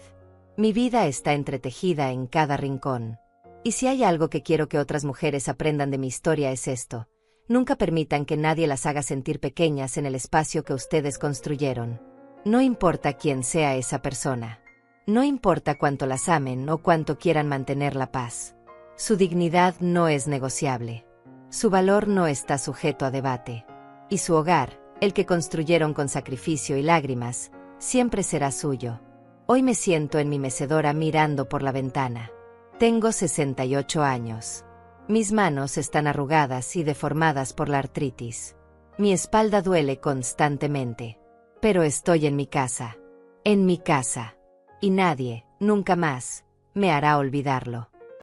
Mi vida está entretejida en cada rincón. Y si hay algo que quiero que otras mujeres aprendan de mi historia es esto. Nunca permitan que nadie las haga sentir pequeñas en el espacio que ustedes construyeron. No importa quién sea esa persona. No importa cuánto las amen o cuánto quieran mantener la paz. Su dignidad no es negociable. Su valor no está sujeto a debate. Y su hogar, el que construyeron con sacrificio y lágrimas, siempre será suyo. Hoy me siento en mi mecedora mirando por la ventana. Tengo 68 años. Mis manos están arrugadas y deformadas por la artritis. Mi espalda duele constantemente. Pero estoy en mi casa. En mi casa. Y nadie, nunca más, me hará olvidarlo.